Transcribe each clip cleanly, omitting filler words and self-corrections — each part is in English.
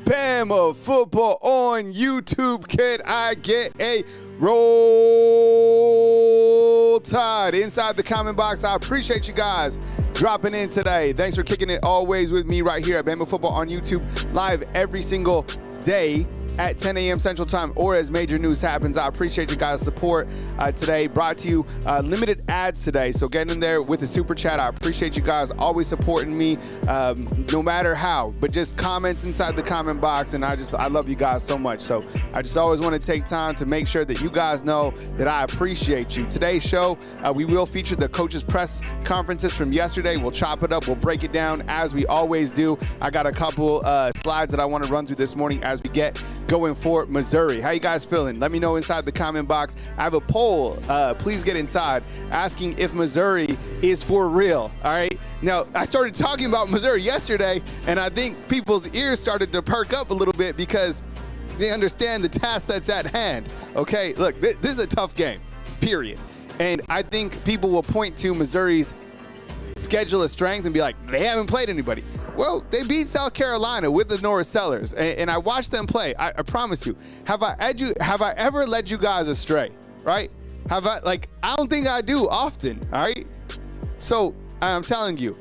Bama football on YouTube. Can I get a roll tide inside the comment box? I appreciate you guys dropping in today. Thanks for kicking it always with me right here at Bama football on YouTube, live every single day at 10 a.m. Central Time or as major news happens. I appreciate you guys' support today. Brought to you limited ads today, so get in there with the super chat. I appreciate you guys always supporting me, no matter how, but just comments inside the comment box, and I love you guys so much. So I just always want to take time to make sure that you guys know that I appreciate you. Today's show, we will feature the coaches press conferences from yesterday. We'll chop it up, we'll break it down as we always do. I got a couple slides that I want to run through this morning as we get going for Missouri. How you guys feeling? Let me know inside the comment box. I have a poll, please get inside, asking if Missouri is for real, all right? Now, I started talking about Missouri yesterday, and I think people's ears started to perk up a little bit because they understand the task that's at hand, okay? Look, this is a tough game, period. And I think people will point to Missouri's schedule of strength and be like, they haven't played anybody. Well, they beat South Carolina with the Norris Sellers, and I watched them play. I promise you, have I ever led you guys astray, right? I don't think I do often, all right? So I'm telling you,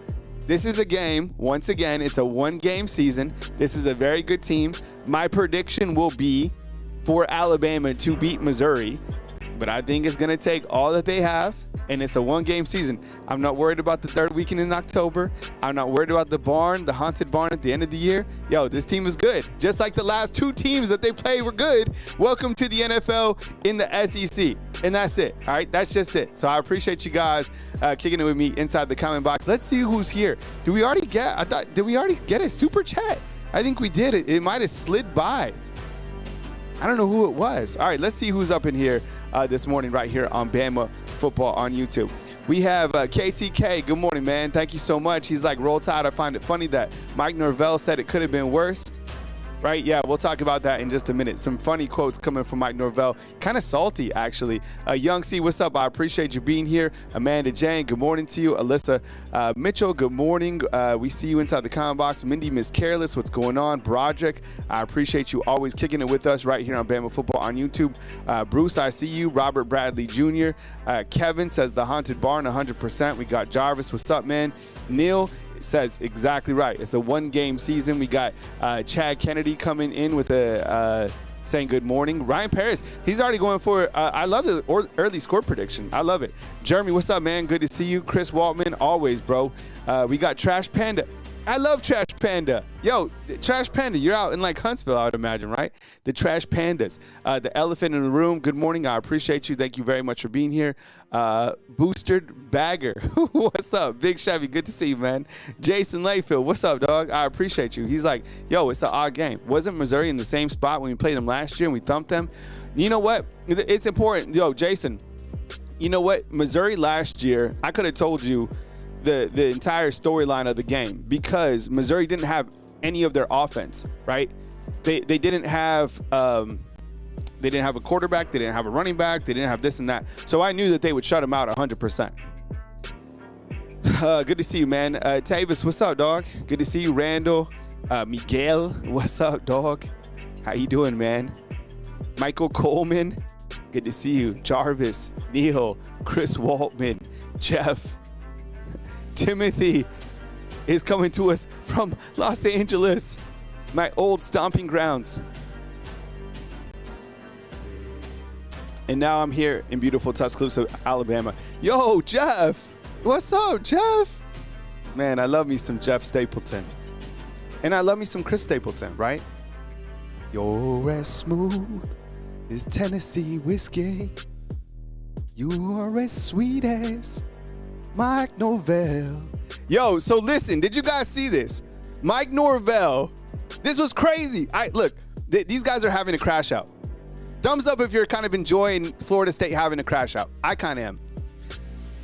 this is a game. Once again, it's a one-game season. This is a very good team. My prediction will be for Alabama to beat Missouri, but I think it's going to take all that they have, and it's a one-game season. I'm not worried about the third weekend in October. I'm not worried about the haunted barn at the end of the year. Yo, this team is good. Just like the last two teams that they played were good. Welcome to the NFL in the SEC. And that's it, all right? That's just it. So I appreciate you guys kicking it with me inside the comment box. Let's see who's here. Did we already get a super chat? I think we did. It might have slid by. I don't know who it was. All right, let's see who's up in here this morning right here on Bama Football on YouTube. We have KTK. Good morning, man. Thank you so much. He's like, roll tide. I find it funny that Mike Norvell said it could have been worse. Right? Yeah, we'll talk about that in just a minute. Some funny quotes coming from Mike Norvell. Kind of salty, actually. Young C, what's up? I appreciate you being here. Amanda Jane, good morning to you. Alyssa Mitchell, good morning. We see you inside the comment box. Mindy Miss Careless, what's going on? Broderick, I appreciate you always kicking it with us right here on Bama Football on YouTube. Bruce, I see you. Robert Bradley Jr. Kevin says the haunted barn, 100%. We got Jarvis, what's up, man? Neil says exactly right. It's a one-game season. We got Chad Kennedy coming in with saying good morning. Ryan Paris, he's already going for I love the early score prediction. I love it. Jeremy, what's up, man? Good to see you. Chris Waltman, always, bro. We got Trash Panda. I love Trash Panda. Yo, Trash Panda, you're out in like Huntsville, I would imagine, right? The Trash Pandas. The elephant in the room, good morning. I appreciate you. Thank you very much for being here. Boosted Bagger, what's up? Big Chevy, good to see you, man. Jason Layfield, what's up, dog? I appreciate you. He's like, yo, it's an odd game. Wasn't Missouri in the same spot when we played them last year and we thumped them? You know what? It's important. Yo, Jason, you know what? Missouri last year, I could have told you the entire storyline of the game because Missouri didn't have any of their offense, right? They didn't have a quarterback, they didn't have a running back, they didn't have this and that. So I knew that they would shut them out 100%. Good to see you, man. Tavis, what's up, dog? Good to see you. Randall, Miguel, what's up, dog? How you doing, man? Michael Coleman, good to see you. Jarvis, Neil, Chris Waltman, Jeff, Timothy is coming to us from Los Angeles, my old stomping grounds. And now I'm here in beautiful Tuscaloosa, Alabama. Yo, Jeff. What's up, Jeff? Man, I love me some Jeff Stapleton. And I love me some Chris Stapleton, right? You're as smooth as Tennessee whiskey. You are as sweet as Mike Norvell. Yo, so listen, did you guys see this? Mike Norvell, this was crazy. Look, these guys are having a crash out. Thumbs up if you're kind of enjoying Florida State having a crash out. I kind of am.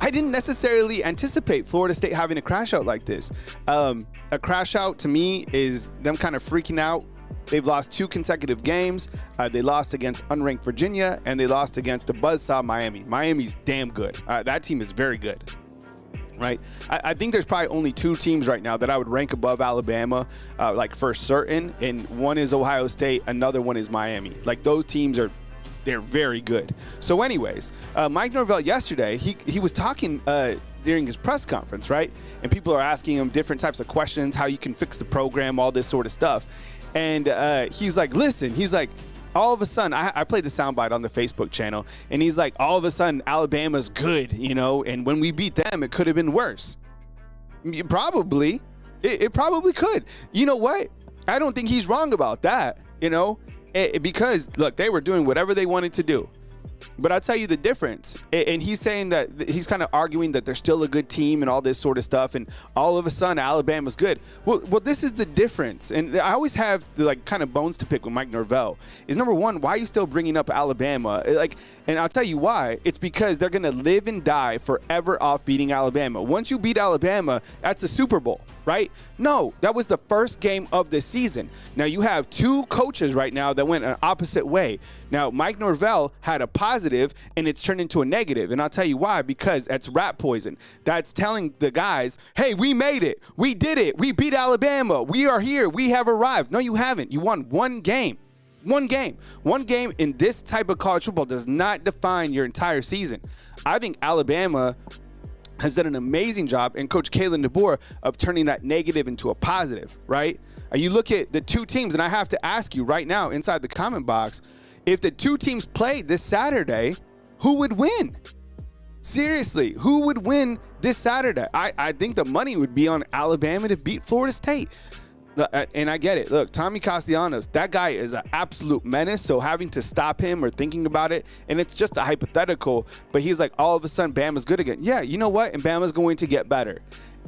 I didn't necessarily anticipate Florida State having a crash out like this. A crash out to me is them kind of freaking out. They've lost 2 consecutive games. They lost against unranked Virginia, and they lost against the buzzsaw Miami. Miami's damn good. That team is very good. right? I think there's probably only two teams right now that I would rank above Alabama, like for certain, and one is Ohio State, another one is Miami. Like those teams they're very good. So anyways, Mike Norvell yesterday, he was talking during his press conference, right? And people are asking him different types of questions, how you can fix the program, all this sort of stuff. And he's like, listen, he's like, all of a sudden, I played the soundbite on the Facebook channel, and he's like, all of a sudden, Alabama's good, you know, and when we beat them, it could have been worse. Probably. It probably could. You know what? I don't think he's wrong about that, you know, because, look, they were doing whatever they wanted to do. But I'll tell you the difference. And he's saying that he's kind of arguing that they're still a good team and all this sort of stuff. And all of a sudden, Alabama's good. Well, this is the difference. And I always have the like kind of bones to pick with Mike Norvell. Is number one, why are you still bringing up Alabama? And I'll tell you why. It's because they're going to live and die forever off beating Alabama. Once you beat Alabama, that's a Super Bowl, right? No, that was the first game of the season. Now, you have two coaches right now that went an opposite way. Now, Mike Norvell had a positive, and it's turned into a negative. And I'll tell you why, because that's rat poison. That's telling the guys, hey, we made it. We did it. We beat Alabama. We are here. We have arrived. No, you haven't. You won one game. One game. One game in this type of college football does not define your entire season. I think Alabama has done an amazing job, and Coach Kalen DeBoer, of turning that negative into a positive, right? You look at the two teams, and I have to ask you right now inside the comment box, if the two teams played this Saturday, who would win? Seriously, who would win this Saturday? I think the money would be on Alabama to beat Florida State. And I get it. Look, Tommy Castellanos, that guy is an absolute menace. So having to stop him or thinking about it, and it's just a hypothetical, but he's like, all of a sudden, Bama's good again. Yeah, you know what? And Bama's going to get better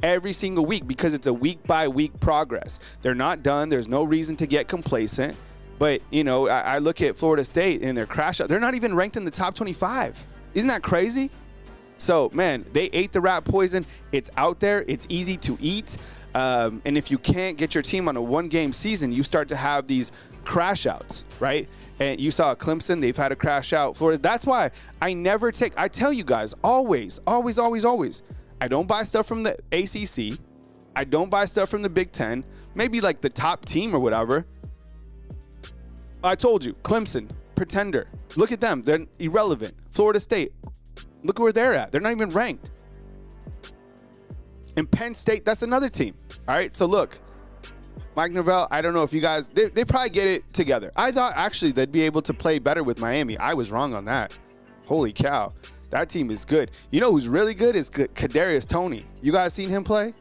every single week because it's a week-by-week progress. They're not done. There's no reason to get complacent. But, you know, I look at Florida State and their crash out. They're not even ranked in the top 25. Isn't that crazy? So, man, they ate the rat poison. It's out there. It's easy to eat. And if you can't get your team on a one-game season, you start to have these crash outs, right? And you saw Clemson, they've had a crash out. Florida. That's why I tell you guys, always, I don't buy stuff from the ACC. I don't buy stuff from the Big Ten, maybe like the top team or whatever. I told you, Clemson, pretender. Look at them. They're irrelevant. Florida State, look where they're at. They're not even ranked. And Penn State, that's another team. All right, so look, Mike Norvell, I don't know if you guys, they probably get it together. I thought actually they'd be able to play better with Miami. I was wrong on that. Holy cow, that team is good. You know who's really good is Kadarius Toney. You guys seen him play?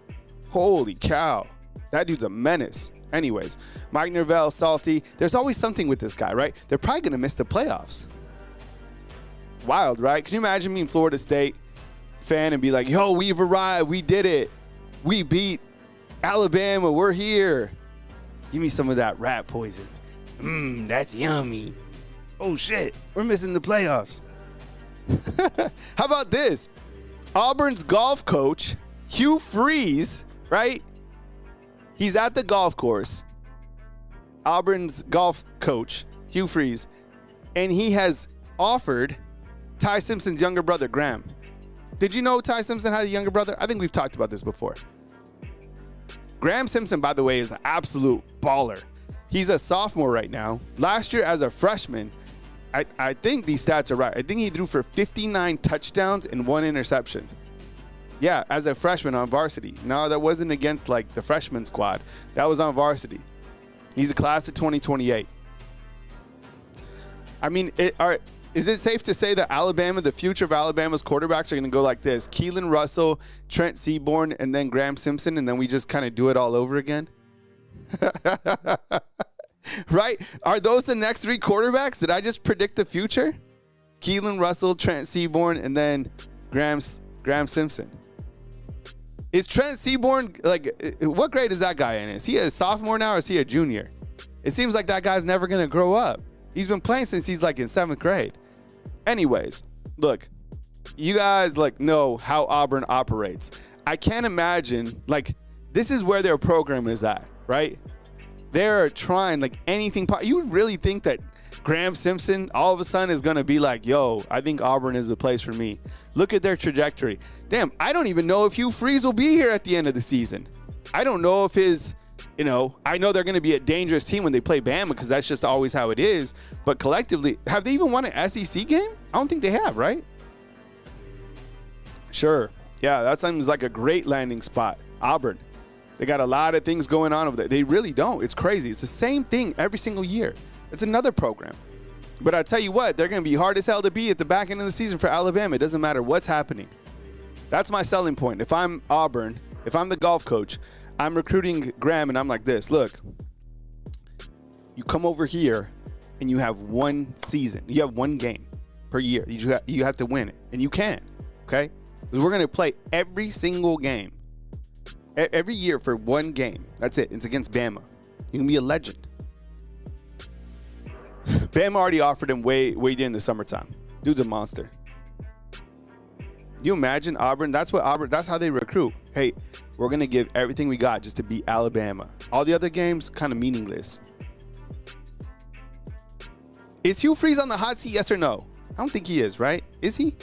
Holy cow, that dude's a menace. Anyways, Mike Norvell, salty. There's always something with this guy, right? They're probably going to miss the playoffs. Wild, right? Can you imagine being Florida State fan and be like, yo, we've arrived. We did it. We beat Alabama. We're here. Give me some of that rat poison. That's yummy. Oh, shit. We're missing the playoffs. How about this? Auburn's golf coach, Hugh Freeze, right? He's at the golf course. Auburn's golf coach, Hugh Freeze, and he has offered Tai Simpson's younger brother, Graham. Did you know Tai Simpson had a younger brother? I think we've talked about this before. Graham Simpson, by the way, is an absolute baller. He's a sophomore right now. Last year as a freshman, I think these stats are right. I think he threw for 59 touchdowns and 1 interception. Yeah, as a freshman on varsity. No, that wasn't against like the freshman squad. That was on varsity. He's a class of 2028. I mean, is it safe to say that Alabama, the future of Alabama's quarterbacks are going to go like this? Keelan Russell, Trent Seaborn, and then Graham Simpson, and then we just kind of do it all over again? Right? Are those the next 3 quarterbacks? Did I just predict the future? Keelan Russell, Trent Seaborn, and then Graham Simpson. Is Trent Seaborn, like, what grade is that guy in? Is he a sophomore now or is he a junior? It seems like that guy's never going to grow up. He's been playing since he's like in 7th grade. Anyways, look, you guys like know how Auburn operates. I can't imagine, like, this is where their program is at, right? They're trying like anything. You would really think that Graham Simpson all of a sudden is going to be like, yo, I think Auburn is the place for me. Look at their trajectory. Damn, I don't even know if Hugh Freeze will be here at the end of the season. I don't know if his, I know they're going to be a dangerous team when they play Bama because that's just always how it is. But collectively, have they even won an SEC game? I don't think they have, right? Sure. Yeah, that seems like a great landing spot. Auburn. They got a lot of things going on over there. They really don't. It's crazy. It's the same thing every single year. It's another program. But I tell you what, they're going to be hard as hell to beat at the back end of the season for Alabama. It doesn't matter what's happening. That's my selling point. If I'm Auburn, if I'm the golf coach, I'm recruiting Graham and I'm like this. Look, you come over here and you have one season. You have one game per year. You have to win it. And you can, okay? Because we're going to play every single game. Every year for one game. That's it. It's against Bama. You can be a legend. Bama already offered him way in the summertime. Dude's a monster. You imagine Auburn? That's how they recruit. Hey, we're going to give everything we got just to beat Alabama. All the other games, kind of meaningless. Is Hugh Freeze on the hot seat, yes or no? I don't think he is, right? Is he?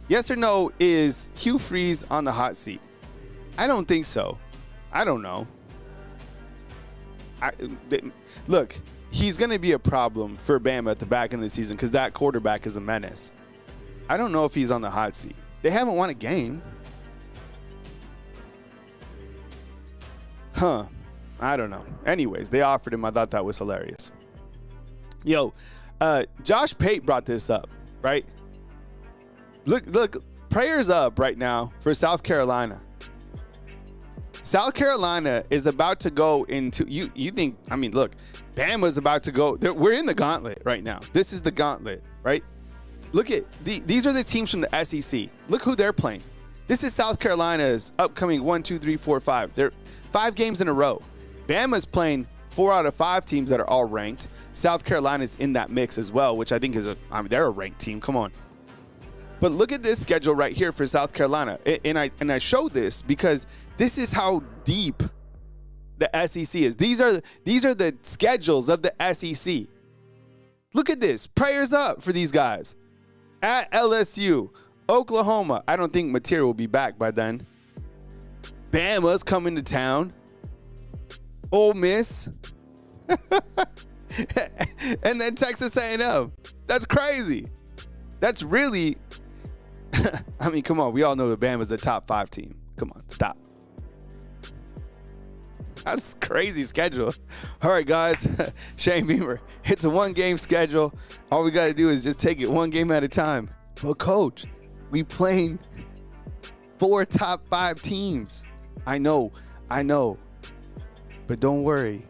Yes or no, is Hugh Freeze on the hot seat? I don't think so. I don't know. Look, he's going to be a problem for Bama at the back end of the season because that quarterback is a menace. I don't know if he's on the hot seat. They haven't won a game. I don't know. Anyways, they offered him. I thought that was hilarious. Yo, Josh Pate brought this up, right? Look, prayers up right now for South Carolina. South Carolina is about to go into, you think, I mean, look, Bama's about to go, we're in the gauntlet right now. This is the gauntlet, right? Look at, these are the teams from the SEC. Look who they're playing. This is South Carolina's upcoming 1, 2, 3, 4, 5. They're 5 games in a row. Bama's playing 4 out of 5 teams that are all ranked. South Carolina's in that mix as well, which I think is they're a ranked team. Come on. But look at this schedule right here for South Carolina. And I show this because this is how deep the SEC is. These are the schedules of the SEC. Look at this. Prayers up for these guys. At LSU, Oklahoma. I don't think Material will be back by then. Bama's coming to town. Ole Miss. And then Texas A&M. That's crazy. That's really... I mean, come on. We all know that Bama's a top 5 team. Come on, stop. That's crazy schedule. All right, guys. Shane Beamer. It's a 1-game schedule. All we got to do is just take it 1 game at a time. Well, coach, we playing 4 top 5 teams. I know. But don't worry.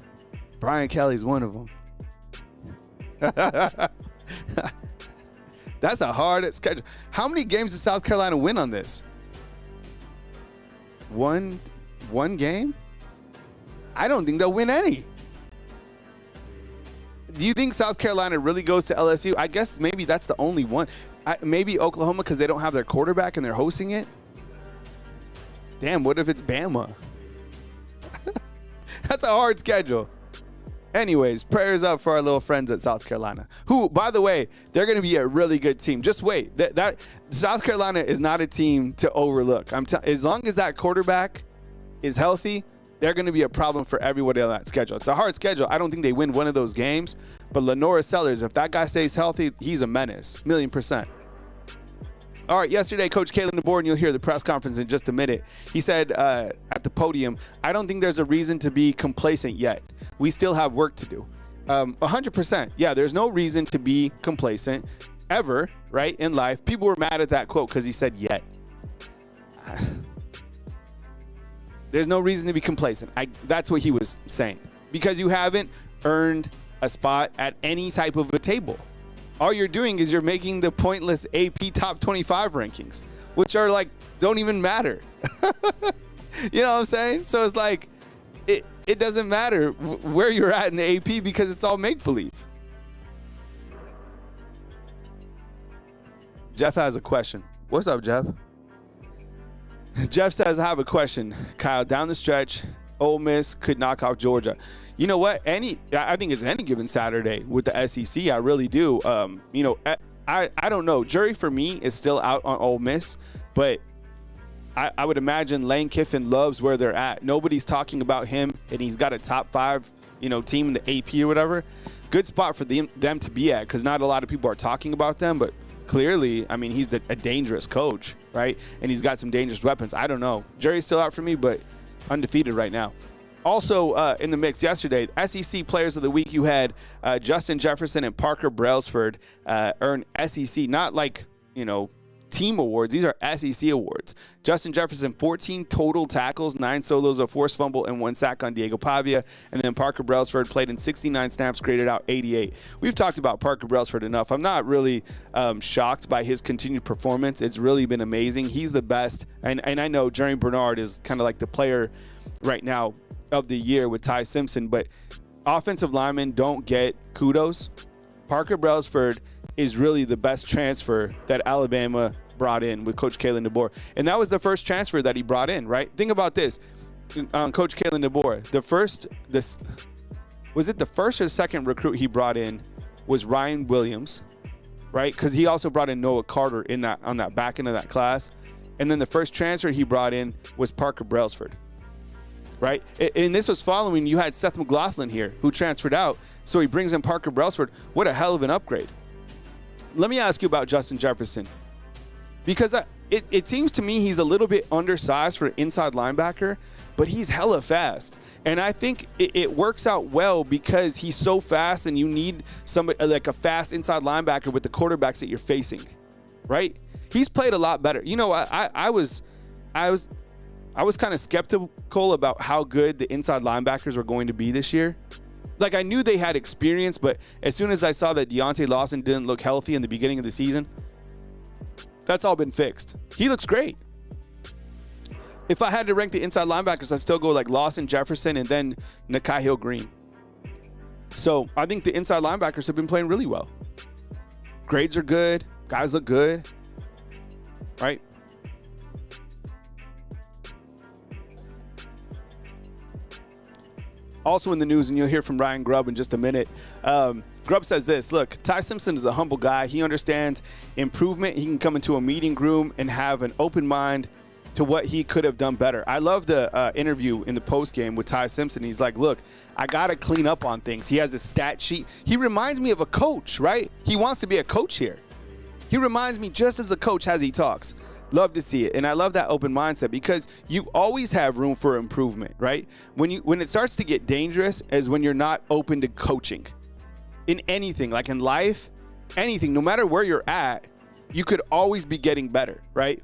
Brian Kelly's one of them. That's a hard schedule. How many games did South Carolina win on this? One game? I don't think they'll win any. Do you think South Carolina really goes to LSU? I guess maybe that's the only one. Maybe Oklahoma because they don't have their quarterback and they're hosting it. Damn, what if it's Bama? That's a hard schedule. Anyways, prayers up for our little friends at South Carolina, who, by the way, they're going to be a really good team. Just wait. That South Carolina is not a team to overlook. As long as that quarterback is healthy, they're going to be a problem for everybody on that schedule. It's a hard schedule. I don't think they win one of those games. But Lenora Sellers, if that guy stays healthy, he's a menace, 1,000,000%. All right, yesterday, Coach Kalen DeBoer, and you'll hear the press conference in just a minute. He said at the podium, I don't think there's a reason to be complacent yet. We still have work to do. 100%. Yeah, there's no reason to be complacent ever, right, in life. People were mad at that quote because he said yet. There's no reason to be complacent. That's what he was saying. Because you haven't earned a spot at any type of a table. All you're doing is you're making the pointless AP top 25 rankings, which are like, don't even matter. You know what I'm saying? So it's like, it doesn't matter where you're at in the AP because it's all make-believe. Jeff has a question. What's up, Jeff? Jeff says, I have a question. Kyle, down the stretch, Ole Miss could knock off Georgia. You know what? I think it's any given Saturday with the SEC. I really do. I don't know. Jury for me is still out on Ole Miss, but I would imagine Lane Kiffin loves where they're at. Nobody's talking about him, and he's got a top 5, team in the AP or whatever. Good spot for them to be at, because not a lot of people are talking about them, but clearly, I mean, he's a dangerous coach, right? And he's got some dangerous weapons. I don't know. Jury's still out for me, but undefeated right now. Also in the mix yesterday, SEC Players of the Week, you had Justin Jefferson and Parker Brailsford earn SEC, not like, team awards. These are SEC awards. Justin Jefferson, 14 total tackles, 9 solos, a forced fumble, and 1 sack on Diego Pavia. And then Parker Brailsford played in 69 snaps, graded out 88. We've talked about Parker Brailsford enough. I'm not really shocked by his continued performance. It's really been amazing. He's the best. And I know Jeremy Bernard is kind of like the player right now of the year with Tai Simpson, but offensive linemen don't get kudos. Parker Brailsford is really the best transfer that Alabama brought in with Coach Kalen DeBoer. And that was the first transfer that he brought in, right? Think about this. Coach Kalen DeBoer, was it the first or second recruit he brought in was Ryan Williams, right? Because he also brought in Noah Carter on that back end of that class. And then the first transfer he brought in was Parker Brailsford, right? And this was following, you had Seth McLaughlin here who transferred out. So he brings in Parker Brailsford. What a hell of an upgrade. Let me ask you about Justin Jefferson, because it seems to me he's a little bit undersized for an inside linebacker, but he's hella fast. And I think it works out well because he's so fast, and you need somebody like a fast inside linebacker with the quarterbacks that you're facing, right? He's played a lot better. I was kind of skeptical about how good the inside linebackers were going to be this year. Like, I knew they had experience, but as soon as I saw that Deontay Lawson didn't look healthy in the beginning of the season, that's all been fixed. He looks great. If I had to rank the inside linebackers, I'd still go like Lawson, Jefferson, and then Nakai Hill-Green. So I think the inside linebackers have been playing really well. Grades are good. Guys look good, right? Also in the news, and you'll hear from Ryan Grubb in just a minute, Grubb says this: look, Tai Simpson is a humble guy. He understands improvement. He can come into a meeting room and have an open mind to what he could have done better. I love the interview in the post game with Tai Simpson. He's like, look, I got to clean up on things. He has a stat sheet. He reminds me of a coach, right? He wants to be a coach here. He reminds me just as a coach as he talks. Love to see it. And I love that open mindset, because you always have room for improvement, right? When it starts to get dangerous is when you're not open to coaching. In anything, like in life, anything, no matter where you're at, you could always be getting better, right?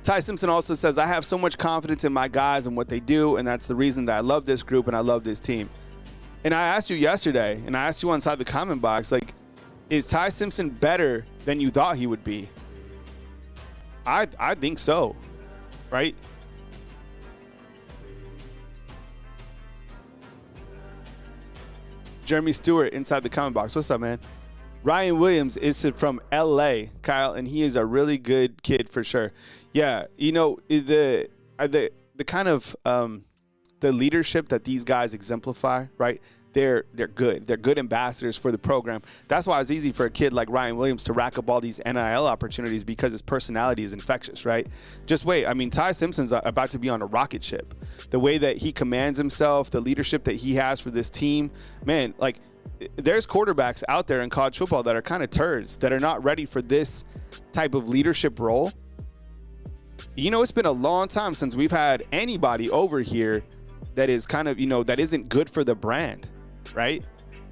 Tai Simpson also says, I have so much confidence in my guys and what they do, and that's the reason that I love this group and I love this team. And I asked you yesterday, and I asked you inside the comment box, like, is Tai Simpson better than you thought he would be? I think so, right? Jeremy Stewart inside the comment box. What's up, man? Ryan Williams is from LA, Kyle, and he is a really good kid for sure. Yeah, the kind of the leadership that these guys exemplify, right? They're good. They're good ambassadors for the program. That's why it's easy for a kid like Ryan Williams to rack up all these NIL opportunities, because his personality is infectious, right? Just wait. I mean, Tai Simpson's about to be on a rocket ship. The way that he commands himself, the leadership that he has for this team, man, like, there's quarterbacks out there in college football that are kind of turds, that are not ready for this type of leadership role. It's been a long time since we've had anybody over here that is kind of, that isn't good for the brand. Right?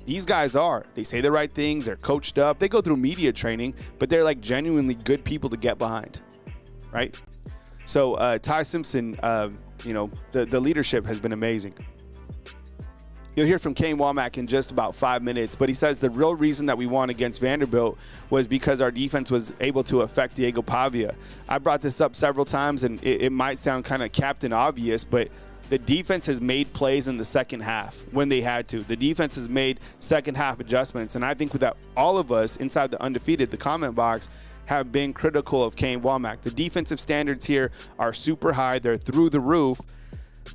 These guys are. They say the right things. They're coached up. They go through media training, but they're like genuinely good people to get behind. Right? So Tai Simpson, the leadership has been amazing. You'll hear from Kane Wommack in just about 5 minutes, but he says the real reason that we won against Vanderbilt was because our defense was able to affect Diego Pavia. I brought this up several times, and it might sound kind of captain obvious, but the defense has made plays in the second half when they had to. The defense has made second half adjustments, and I think that all of us inside the Undefeated, the comment box, have been critical of Kane Wommack. The defensive standards here are super high. They're through the roof.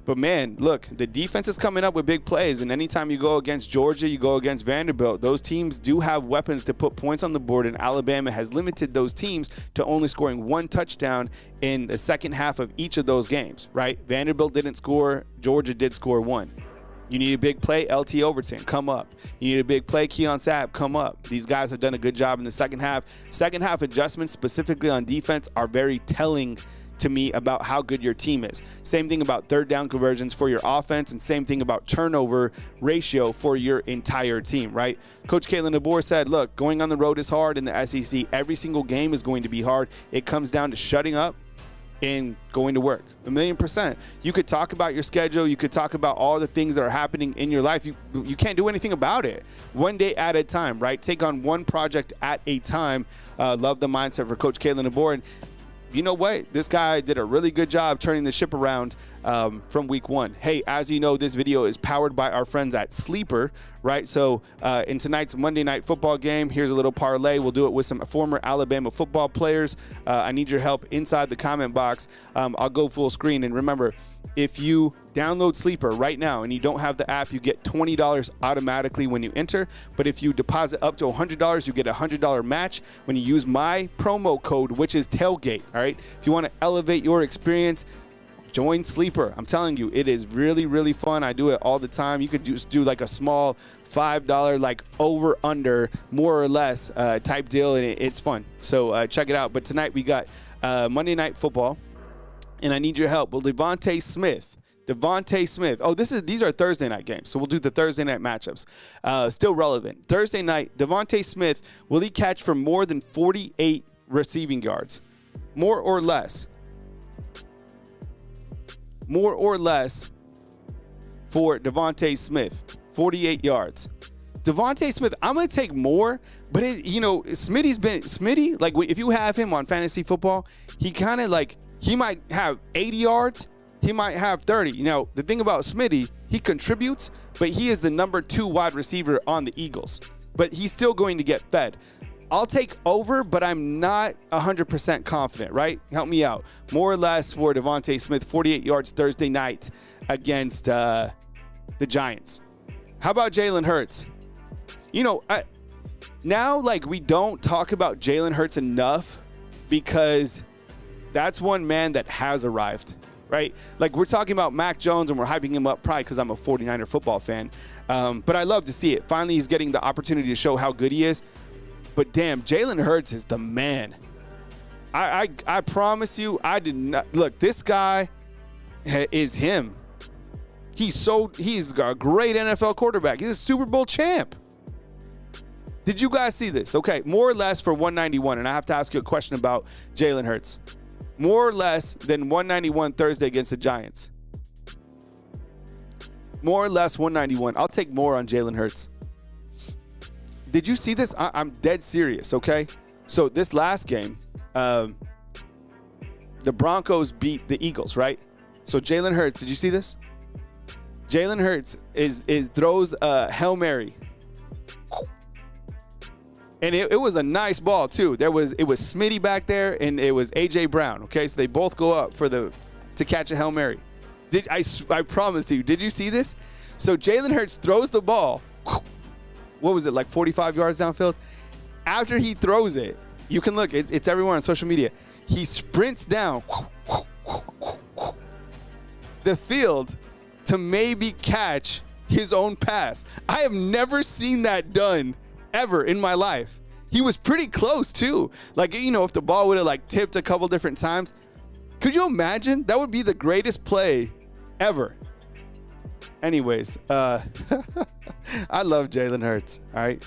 But, man, look, the defense is coming up with big plays, and anytime you go against Georgia, you go against Vanderbilt, those teams do have weapons to put points on the board, and Alabama has limited those teams to only scoring 1 touchdown in the second half of each of those games, right? Vanderbilt didn't score. Georgia did score 1. You need a big play, LT Overton, come up. You need a big play, Keon Sabb, come up. These guys have done a good job in the second half. Second half adjustments, specifically on defense, are very telling to me about how good your team is. Same thing about third down conversions for your offense, and same thing about turnover ratio for your entire team, right? Coach Kalen DeBoer said, look, going on the road is hard in the SEC. Every single game is going to be hard. It comes down to shutting up and going to work. 1,000,000%. You could talk about your schedule. You could talk about all the things that are happening in your life. You can't do anything about it. One day at a time, right? Take on one project at a time. Love the mindset for Coach Kalen DeBoer. And you know what? This guy did a really good job turning the ship around from week 1. Hey, as you know, this video is powered by our friends at Sleeper, right? So in tonight's Monday Night Football game, here's a little parlay. We'll do it with some former Alabama football players. I need your help inside the comment box. I'll go full screen. And remember, if you download Sleeper right now and you don't have the app, you get $20 automatically when you enter. But if you deposit up to $100, you get a $100 match when you use my promo code, which is tailgate. All right. If you want to elevate your experience, join Sleeper. I'm telling you, it is really, really fun. I do it all the time. You could just do like a small $5 like over under more or less type deal, and it's fun. So check it out. But tonight we got Monday Night Football. And I need your help. Well, Devontae Smith. Oh, these are Thursday night games. So we'll do the Thursday night matchups. Still relevant. Thursday night, Devontae Smith, will he catch for more than 48 receiving yards? More or less? More or less for Devontae Smith. 48 yards. Devontae Smith, I'm going to take more, but Smitty, like if you have him on fantasy football, he kind of like, he might have 80 yards. He might have 30. You know, the thing about Smitty, he contributes, but he is the number 2 wide receiver on the Eagles. But he's still going to get fed. I'll take over, but I'm not 100% confident, right? Help me out. More or less for Devontae Smith, 48 yards Thursday night against the Giants. How about Jalen Hurts? You know, now, like, we don't talk about Jalen Hurts enough because that's one man that has arrived, right? Like, we're talking about Mac Jones and we're hyping him up probably because I'm a 49er football fan. But I love to see it. Finally, he's getting the opportunity to show how good he is. But damn, Jalen Hurts is the man. I promise you, I did not. Look, this guy is him. He's a great NFL quarterback. He's a Super Bowl champ. Did you guys see this? Okay, more or less for 191. And I have to ask you a question about Jalen Hurts. More or less than 191 Thursday against the Giants. More or less 191. I'll take more on Jalen Hurts. Did you see this? I'm dead serious, okay? So this last game, the Broncos beat the Eagles, right? So Jalen Hurts, did you see this? Jalen Hurts throws a Hail Mary. And it was a nice ball, too. It was Smitty back there, and it was A.J. Brown, okay? So they both go up to catch a Hail Mary. I promise you, did you see this? So Jalen Hurts throws the ball. What was it, like 45 yards downfield? After he throws it, you can look. It's everywhere on social media. He sprints down the field to maybe catch his own pass. I have never seen that done ever in my life. He was pretty close too. Like, you know, if the ball would have like tipped a couple different times, could you imagine? That would be the greatest play ever. Anyways, I love Jalen Hurts. All right.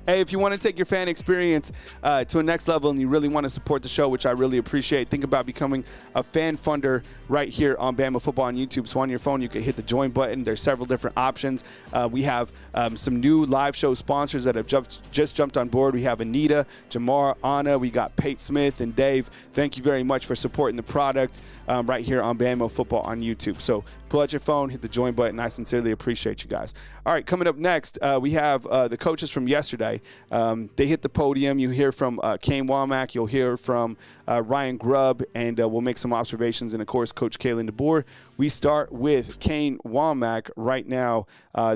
Hey, if you want to take your fan experience to a next level and you really want to support the show, which I really appreciate, think about becoming a fan funder right here on Bama Football on YouTube. So on your phone, you can hit the join button. There's several different options. We have some new live show sponsors that have just jumped on board. We have Anita, Jamar, Anna. We got Pate Smith and Dave. Thank you very much for supporting the product right here on Bama Football on YouTube. So pull out your phone, hit the join button. I sincerely appreciate you guys. All right, coming up next, we have the coaches from yesterday. guy. They hit the podium. You hear from Kane Wommack. You'll hear from Ryan Grubb, and we'll make some observations. And, of course, Coach Kalen DeBoer. We start with Kane Wommack right now.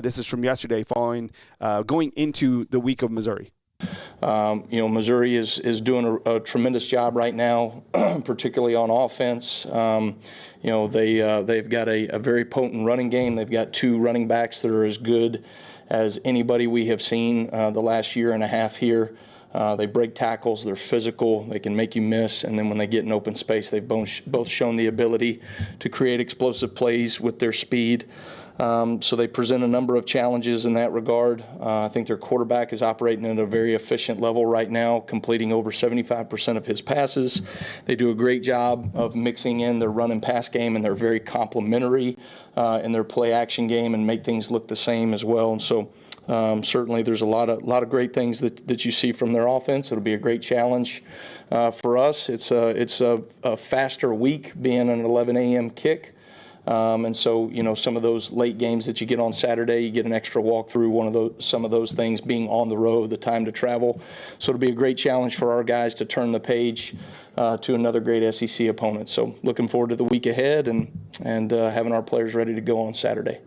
This is from yesterday following going into the week of Missouri. Missouri is doing a tremendous job right now, particularly on offense. They've got a very potent running game. They've got 2 running backs that are as good as anybody we have seen the last year and a half here. They break tackles. They're physical. They can make you miss. And then when they get in open space, they've both shown the ability to create explosive plays with their speed. So they present a number of challenges in that regard. I think their quarterback is operating at a very efficient level right now, completing over 75% of his passes. They do a great job of mixing in their run and pass game, and they're very complementary in their play action game and make things look the same as well. And so certainly there's a lot of great things that you see from their offense. It'll be a great challenge for us. It's a faster week being an 11 a.m. kick. And so, some of those late games that you get on Saturday, you get an extra walk through some of those things being on the road, the time to travel. So it'll be a great challenge for our guys to turn the page to another great SEC opponent. So looking forward to the week ahead and having our players ready to go on Saturday.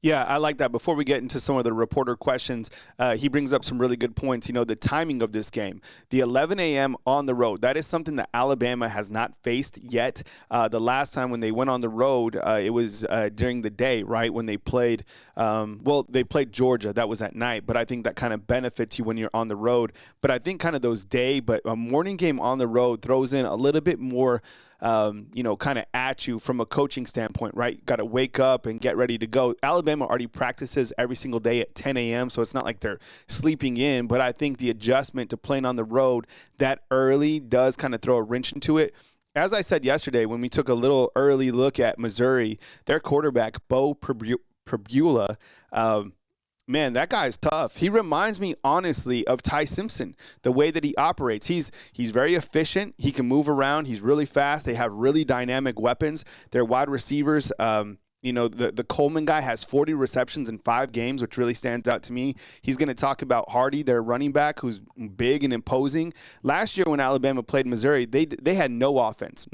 Yeah, I like that. Before we get into some of the reporter questions, he brings up some really good points. The timing of this game, the 11 a.m. on the road, that is something that Alabama has not faced yet. The last time when they went on the road, it was during the day, right, when they played they played Georgia. That was at night, but I think that kind of benefits you when you're on the road. But I think kind of those but a morning game on the road throws in a little bit more kind of at you from a coaching standpoint, right? Got to wake up and get ready to go. Alabama already practices every single day at 10 a.m., so it's not like they're sleeping in. But I think the adjustment to playing on the road that early does kind of throw a wrench into it. As I said yesterday, when we took a little early look at Missouri, their quarterback, Bo Pribula, man, that guy's tough. He reminds me, honestly, of Tai Simpson, the way that he operates. He's very efficient. He can move around. He's really fast. They have really dynamic weapons. Their wide receivers, the Coleman guy has 40 receptions in 5 games, which really stands out to me. He's going to talk about Hardy, their running back, who's big and imposing. Last year when Alabama played Missouri, they had no offense.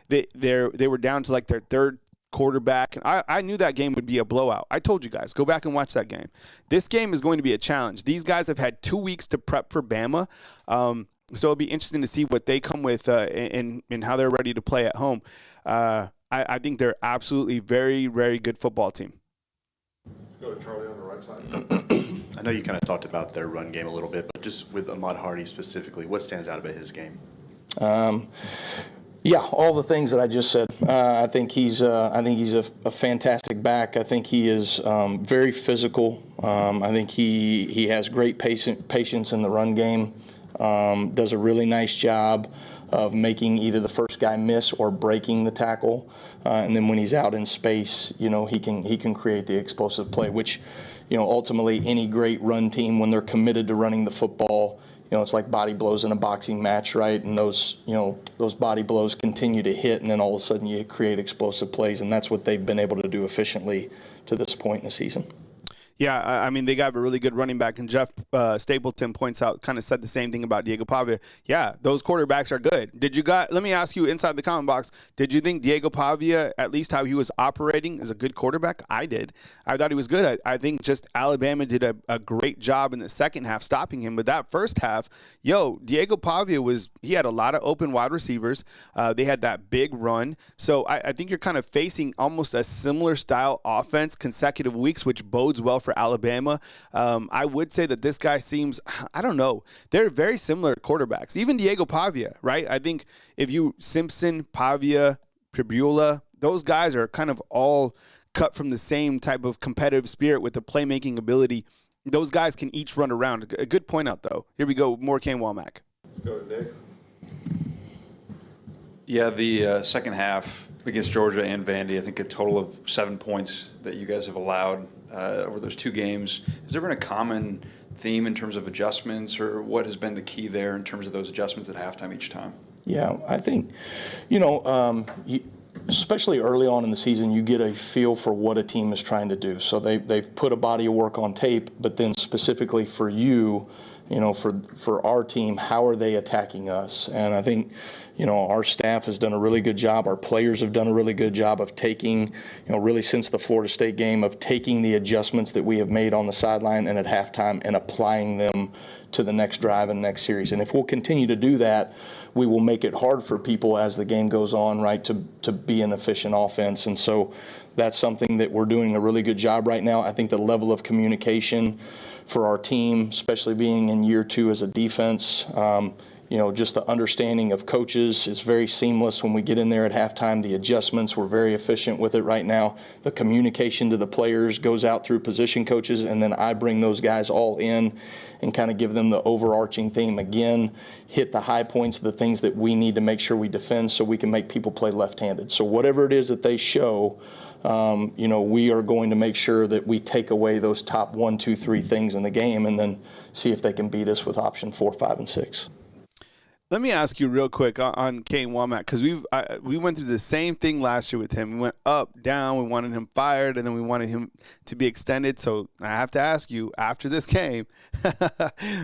They were down to like their third quarterback. I knew that game would be a blowout. I told you guys, go back and watch that game. This game is going to be a challenge. These guys have had 2 weeks to prep for Bama. So it'll be interesting to see what they come with and how they're ready to play at home. I think they're absolutely very, very good football team. Go to Charlie on the right side. I know you kind of talked about their run game a little bit, but just with Ahmad Hardy specifically, what stands out about his game? Yeah, all the things that I just said. I think he's a fantastic back. I think he is very physical. I think he has great patience in the run game. Does a really nice job of making either the first guy miss or breaking the tackle. And then when he's out in space, he can create the explosive play, which, ultimately any great run team, when they're committed to running the football, it's like body blows in a boxing match, right? And those body blows continue to hit, and then all of a sudden you create explosive plays, and that's what they've been able to do efficiently to this point in the season. Yeah, I mean, they got a really good running back, and Jeff Stapleton points out, kind of said the same thing about Diego Pavia. Yeah, those quarterbacks are good. Let me ask you inside the comment box, did you think Diego Pavia, at least how he was operating, is a good quarterback? I did. I thought he was good. I think just Alabama did a great job in the second half stopping him. But that first half, Diego Pavia he had a lot of open wide receivers. They had that big run. So I think you're kind of facing almost a similar style offense consecutive weeks, which bodes well for Alabama. I would say that this guy seems, I don't know, they're very similar quarterbacks. Even Diego Pavia, right? I think if you Simpson, Pavia, Pribula, those guys are kind of all cut from the same type of competitive spirit with the playmaking ability. Those guys can each run around. A good point out, though. Here we go, more Kane Wommack. Go to Nick. Yeah, the second half against Georgia and Vandy, I think a total of 7 points that you guys have allowed over those 2 games. Has there been a common theme in terms of adjustments, or what has been the key there in terms of those adjustments at halftime each time? Yeah, I think, especially early on in the season, you get a feel for what a team is trying to do. So they've put a body of work on tape, but then specifically for you, for our team, how are they attacking us? And I think, our staff has done a really good job. Our players have done a really good job of taking, really since the Florida State game, of taking the adjustments that we have made on the sideline and at halftime and applying them to the next drive and next series. And if we'll continue to do that, we will make it hard for people as the game goes on, right, to be an efficient offense. And so that's something that we're doing a really good job right now. I think the level of communication for our team, especially being in year 2 as a defense, just the understanding of coaches is very seamless when we get in there at halftime. The adjustments, we're very efficient with it right now. The communication to the players goes out through position coaches, and then I bring those guys all in and kind of give them the overarching theme. Again, hit the high points of the things that we need to make sure we defend so we can make people play left-handed. So whatever it is that they show, we are going to make sure that we take away those top 1, 2, 3 things in the game and then see if they can beat us with option 4, 5, and 6. Let me ask you real quick on Kane Wommack, because we went through the same thing last year with him. We went up, down, we wanted him fired, and then we wanted him to be extended. So I have to ask you, after this game,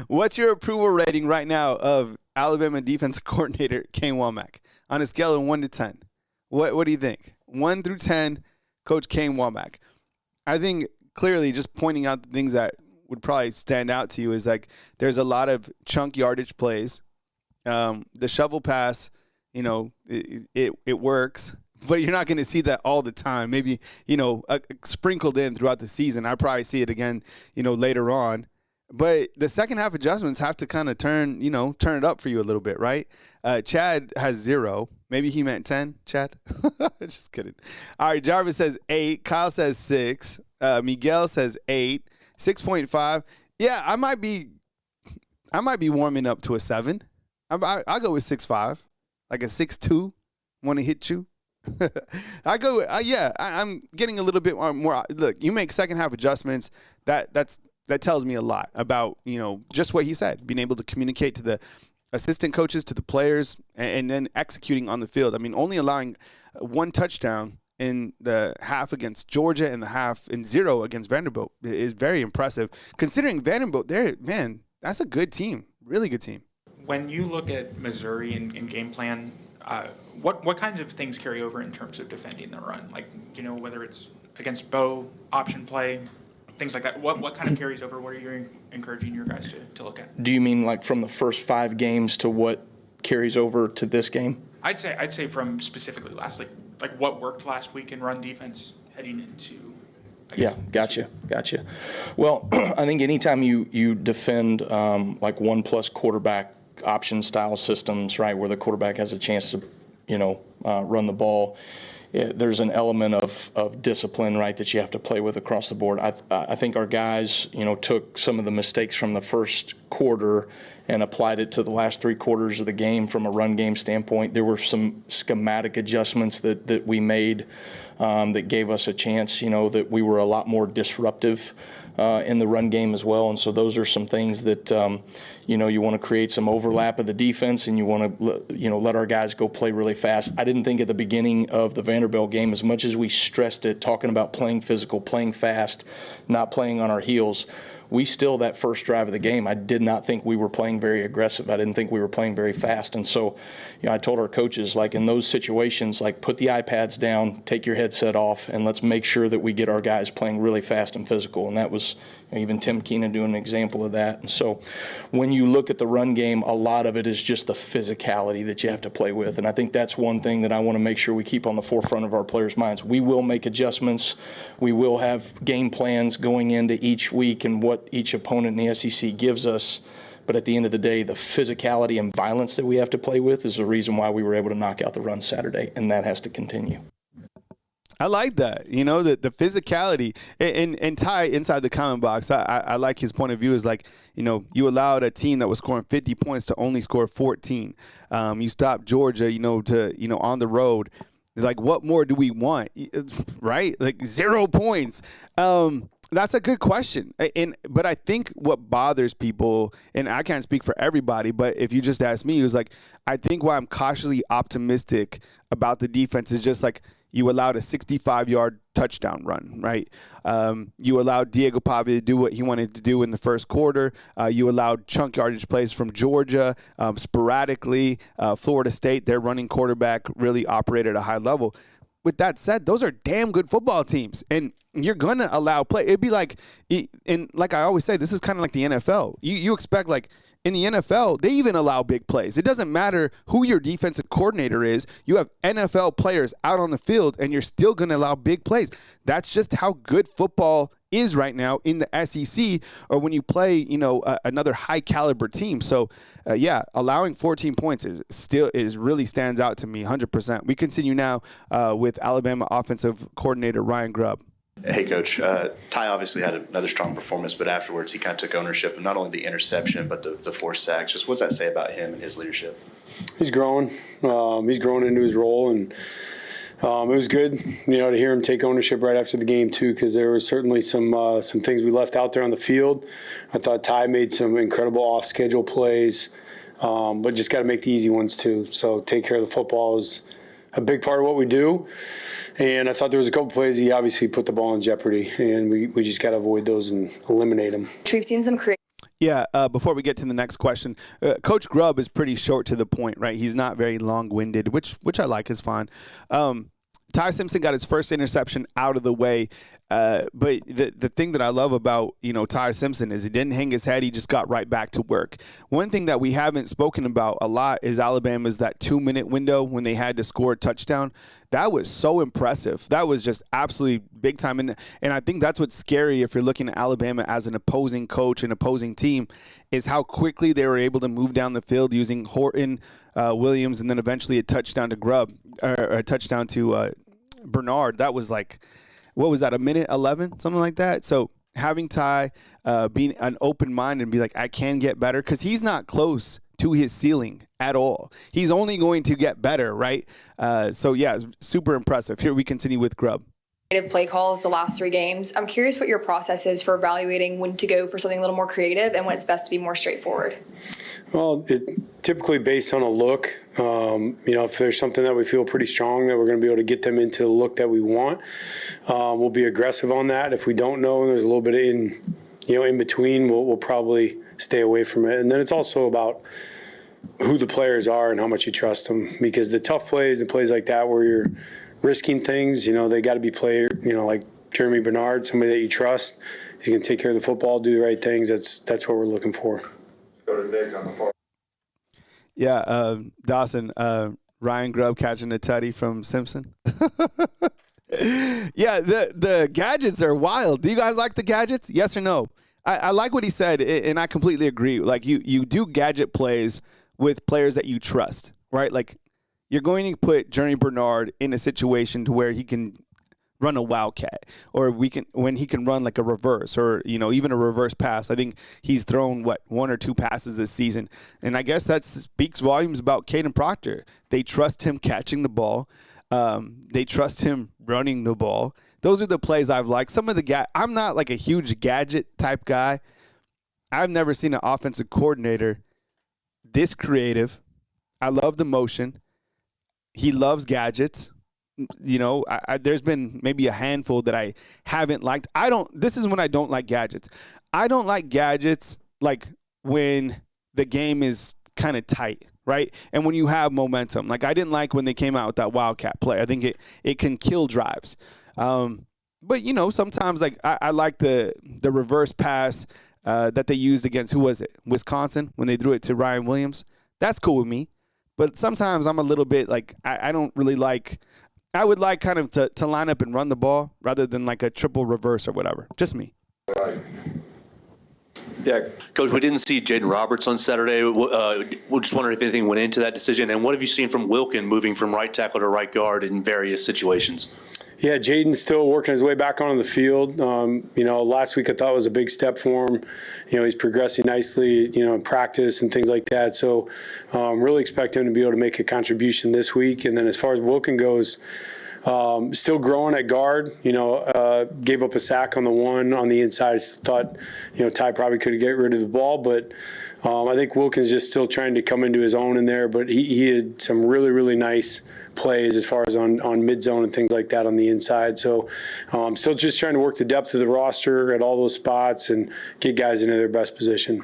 what's your approval rating right now of Alabama defensive coordinator Kane Wommack on a scale of 1 to 10? What do you think? 1 through 10, Coach Kane Wommack. I think clearly just pointing out the things that would probably stand out to you is like there's a lot of chunk yardage plays. The shovel pass, it works, but you're not going to see that all the time. Maybe, sprinkled in throughout the season. I probably see it again, later on. But the second half adjustments have to kind of turn it up for you a little bit, right? Chad has 0. Maybe he meant 10, Chad. Just kidding. All right, Jarvis says 8. Kyle says 6. Miguel says 8. 6.5. Yeah, I might be warming up to a 7. I'll go with 6'5", like a 6'2", want to hit you. I'm getting a little bit more. Look, you make second half adjustments. That tells me a lot about, just what he said, being able to communicate to the assistant coaches, to the players, and then executing on the field. I mean, only allowing 1 touchdown in the half against Georgia and the half in 0 against Vanderbilt is very impressive. Considering Vanderbilt, that's a good team, really good team. When you look at Missouri in game plan, what kinds of things carry over in terms of defending the run? Like, whether it's against Bo, option play, things like that. What kind of carries over? What are you encouraging your guys to look at? Do you mean like from the first 5 games to what carries over to this game? I'd say from specifically last, like what worked last week in run defense heading into. Yeah, gotcha. Well, I think anytime you defend like 1+ quarterback option style systems, right, where the quarterback has a chance to, run the ball, there's an element of discipline, right, that you have to play with across the board. I think our guys, took some of the mistakes from the first quarter and applied it to the last 3 quarters of the game from a run game standpoint. There were some schematic adjustments that we made that gave us a chance, that we were a lot more disruptive in the run game as well. And so those are some things that, you want to create some overlap of the defense, and you want to, let our guys go play really fast. I didn't think at the beginning of the Vanderbilt game, as much as we stressed it, talking about playing physical, playing fast, not playing on our heels, we still, that first drive of the game, I did not think we were playing very aggressive. I didn't think we were playing very fast. And so, I told our coaches, like in those situations, like put the iPads down, take your headset off, and let's make sure that we get our guys playing really fast and physical. And that was even Tim Keenan doing an example of that. And so when you look at the run game, a lot of it is just the physicality that you have to play with. And I think that's one thing that I want to make sure we keep on the forefront of our players' minds. We will make adjustments. We will have game plans going into each week and what each opponent in the SEC gives us. But at the end of the day, the physicality and violence that we have to play with is the reason why we were able to knock out the run Saturday, and that has to continue. I like that, the physicality. And Tai, inside the comment box, I like his point of view is like, you allowed a team that was scoring 50 points to only score 14. You stopped Georgia, to, on the road. Like, what more do we want, right? Like 0 points. That's a good question. But I think what bothers people, and I can't speak for everybody, but if you just ask me, it was like, I think why I'm cautiously optimistic about the defense is just like you allowed a 65-yard touchdown run, right? You allowed Diego Pavia to do what he wanted to do in the first quarter. You allowed chunk yardage plays from Georgia sporadically. Florida State, their running quarterback really operated at a high level. With that said, those are damn good football teams, and you're going to allow play. It'd be like, and like I always say, this is kind of like the NFL. You expect, like, in the NFL, they even allow big plays. It doesn't matter who your defensive coordinator is. You have NFL players out on the field, and you're still going to allow big plays. That's just how good football is right now in the SEC, or when you play, another high caliber team. So, allowing 14 points is really stands out to me 100%. We continue now with Alabama offensive coordinator Ryan Grubb. Hey, Coach. Tai obviously had another strong performance, but afterwards he kind of took ownership of not only the interception but the 4 sacks. Just what's that say about him and his leadership? He's growing. He's grown into his role, and it was good, to hear him take ownership right after the game too, because there was certainly some things we left out there on the field. I thought Tai made some incredible off-schedule plays, but just got to make the easy ones too. So take care of the football is a big part of what we do. And I thought there was a couple plays he obviously put the ball in jeopardy, and we just got to avoid those and eliminate them. We've seen some creative. Yeah, before we get to the next question, Coach Grubb is pretty short to the point, right? He's not very long-winded, which I like is fine. Tai Simpson got his first interception out of the way, but the thing that I love about, Tai Simpson is he didn't hang his head. He just got right back to work. One thing that we haven't spoken about a lot is Alabama's that 2-minute window when they had to score a touchdown. That was so impressive. That was just absolutely big time. And I think that's what's scary if you're looking at Alabama as an opposing coach, an opposing team, is how quickly they were able to move down the field using Horton, Williams, and then eventually a touchdown to Grubb, or a touchdown to Bernard. That was like, what was that, a minute 11, something like that? So having Tai being an open mind and be like, I can get better, because he's not close to his ceiling at all. He's only going to get better, right? So, super impressive. Here we continue with Grubb. Creative play calls the last 3 games. I'm curious what your process is for evaluating when to go for something a little more creative and when it's best to be more straightforward. Well, typically based on a look. If there's something that we feel pretty strong that we're going to be able to get them into the look that we want, we'll be aggressive on that. If we don't know and there's a little bit in between, we'll probably stay away from it. And then it's also about who the players are and how much you trust them, because the tough plays and plays like that where you're risking things, they got to be like Jeremy Bernard, somebody that you trust. He's going to take care of the football, do the right things. That's what we're looking for. Go to Nick on the far. Yeah, Dawson, Ryan Grubb catching a tutty from Simpson. Yeah, the gadgets are wild. Do you guys like the gadgets? Yes or no? I like what he said, and I completely agree. Like, you do gadget plays with players that you trust, right? Like, you're going to put Jeremy Bernard in a situation to where he can run a wildcat, or when he can run like a reverse, or even a reverse pass. I think he's thrown 1 or 2 passes this season, and I guess that speaks volumes about Caden Proctor. They trust him catching the ball. They trust him running the ball. Those are the plays I've liked. Some of the I'm not like a huge gadget type guy. I've never seen an offensive coordinator this creative. I love the motion. He loves gadgets. There's been maybe a handful that I haven't liked. This is when I don't like gadgets. I don't like gadgets like when the game is kind of tight, right? And when you have momentum. Like, I didn't like when they came out with that wildcat play. I think it can kill drives. But sometimes like I like the reverse pass that they used against, who was it? Wisconsin, when they threw it to Ryan Williams. That's cool with me. But sometimes I'm a little bit like, I don't really like, I would like kind of to line up and run the ball rather than like a triple reverse or whatever. Just me. Yeah, Coach, we didn't see Jaden Roberts on Saturday. We're just wondering if anything went into that decision. And what have you seen from Wilkin moving from right tackle to right guard in various situations? Yeah, Jaden's still working his way back onto the field. Last week I thought was a big step for him. He's progressing nicely, in practice and things like that. So really expect him to be able to make a contribution this week. And then as far as Wilkin goes, Still growing at guard, gave up a sack on the one on the inside. Thought, Tai probably could get rid of the ball, but I think Wilkins just still trying to come into his own in there. But he had some really, really nice plays as far as on mid-zone and things like that on the inside. So still just trying to work the depth of the roster at all those spots and get guys into their best position.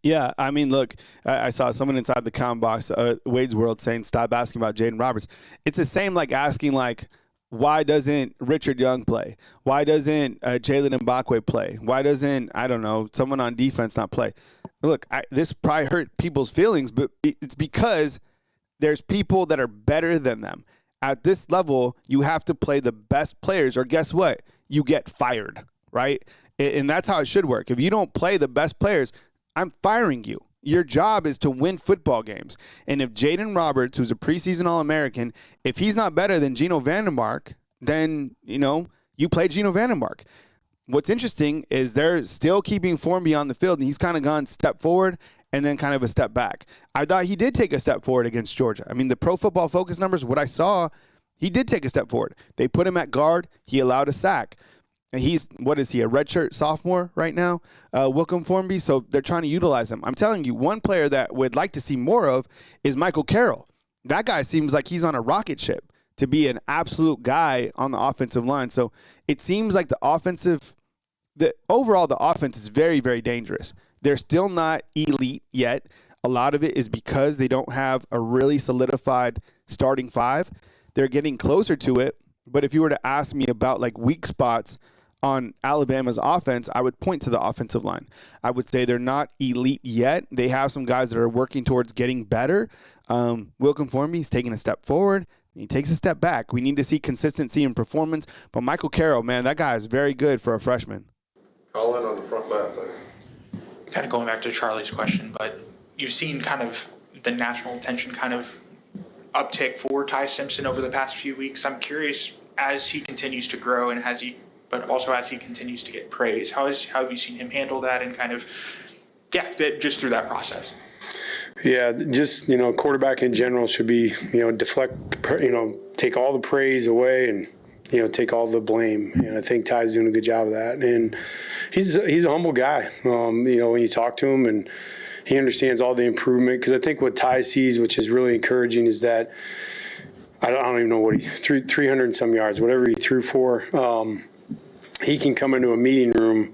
Yeah, I mean, look, I saw someone inside the comment box, Wade's World, saying, stop asking about Jaden Roberts. It's the same like asking, like, why doesn't Richard Young play? Why doesn't Jalen Mbakwe play? Why doesn't, I don't know, someone on defense not play? Look, this probably hurt people's feelings, but it's because there's people that are better than them. At this level, you have to play the best players, or guess what? You get fired, right? And that's how it should work. If you don't play the best players, I'm firing you. Your job is to win football games. And if Jaden Roberts, who's a preseason All-American, if he's not better than Geno Vandermark, then, you play Geno Vandermark. What's interesting is they're still keeping Formby on the field, and he's kind of gone step forward and then kind of a step back. I thought he did take a step forward against Georgia. I mean, the Pro Football Focus numbers, what I saw, he did take a step forward. They put him at guard. He allowed a sack. And he's, what is he, a redshirt sophomore right now, Wilkin Formby? So they're trying to utilize him. I'm telling you, one player that would like to see more of is Michael Carroll. That guy seems like he's on a rocket ship to be an absolute guy on the offensive line. So it seems like overall the offense is very, very dangerous. They're still not elite yet. A lot of it is because they don't have a really solidified starting five. They're getting closer to it. But if you were to ask me about like weak spots on Alabama's offense, I would point to the offensive line. I would say they're not elite yet. They have some guys that are working towards getting better. Wilkin Formby, he's taking a step forward. He takes a step back. We need to see consistency in performance. But Michael Carroll, man, that guy is very good for a freshman. Colin on the front left. Kind of going back to Charlie's question, but you've seen kind of the national attention kind of uptick for Tai Simpson over the past few weeks. I'm curious, as he continues to grow and but also as he continues to get praise, how have you seen him handle that and kind of, just through that process? Yeah, just, quarterback in general should be, deflect, take all the praise away and, take all the blame. And I think Ty's doing a good job of that. And he's a humble guy, when you talk to him, and he understands all the improvement. Because I think what Ty sees, which is really encouraging, is that I don't even know what he threw, 300 and some yards, whatever he threw for. He can come into a meeting room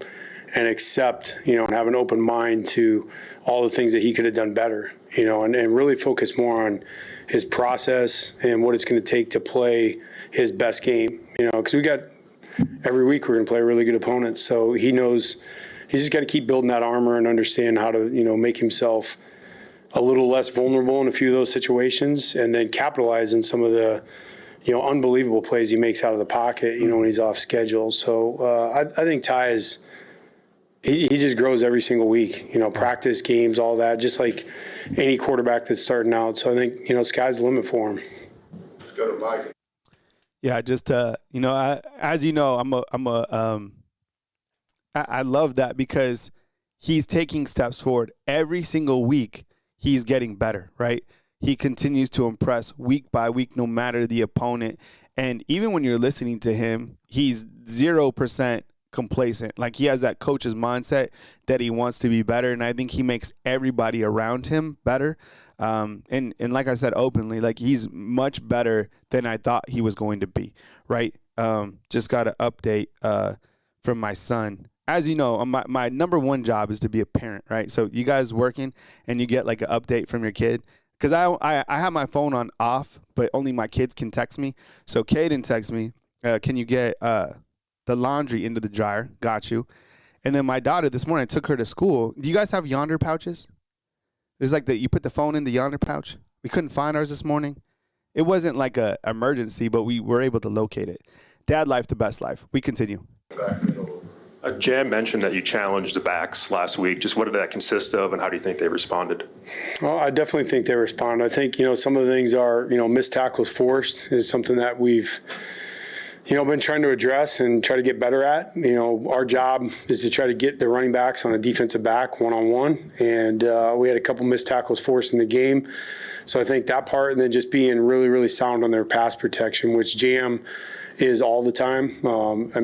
and accept, and have an open mind to all the things that he could have done better, and really focus more on his process and what it's going to take to play his best game, because every week we're going to play really good opponents. So he knows he's just got to keep building that armor and understand how to, make himself a little less vulnerable in a few of those situations, and then capitalize on some of the, unbelievable plays he makes out of the pocket, when he's off schedule. So I think Ty is, he just grows every single week, practice, games, all that, just like any quarterback that's starting out. So I think, sky's the limit for him. Let's go to Mike. Yeah, just as you know, I love that because he's taking steps forward every single week. He's getting better, right? He continues to impress week by week, no matter the opponent. And even when you're listening to him, he's 0% complacent. Like, he has that coach's mindset that he wants to be better. And I think he makes everybody around him better. And like I said openly, like, he's much better than I thought he was going to be, right? Just got an update from my son. As you know, my number one job is to be a parent, right? So you guys working and you get like an update from your kid. Because I have my phone on off, but only my kids can text me. So Caden texts me, can you get the laundry into the dryer? Got you. And then my daughter, this morning, I took her to school. Do you guys have yonder pouches? It's like you put the phone in the yonder pouch. We couldn't find ours this morning. It wasn't like a emergency, but we were able to locate it. Dad life, the best life. We continue. Jan mentioned that you challenged the backs last week. Just what did that consist of, and how do you think they responded? Well, I definitely think they respond. I think, some of the things are, missed tackles forced is something that we've, been trying to address and try to get better at. Our job is to try to get the running backs on a defensive back one-on-one, and we had a couple missed tackles forced in the game. So I think that part, and then just being really, really sound on their pass protection, which Jam is all the time.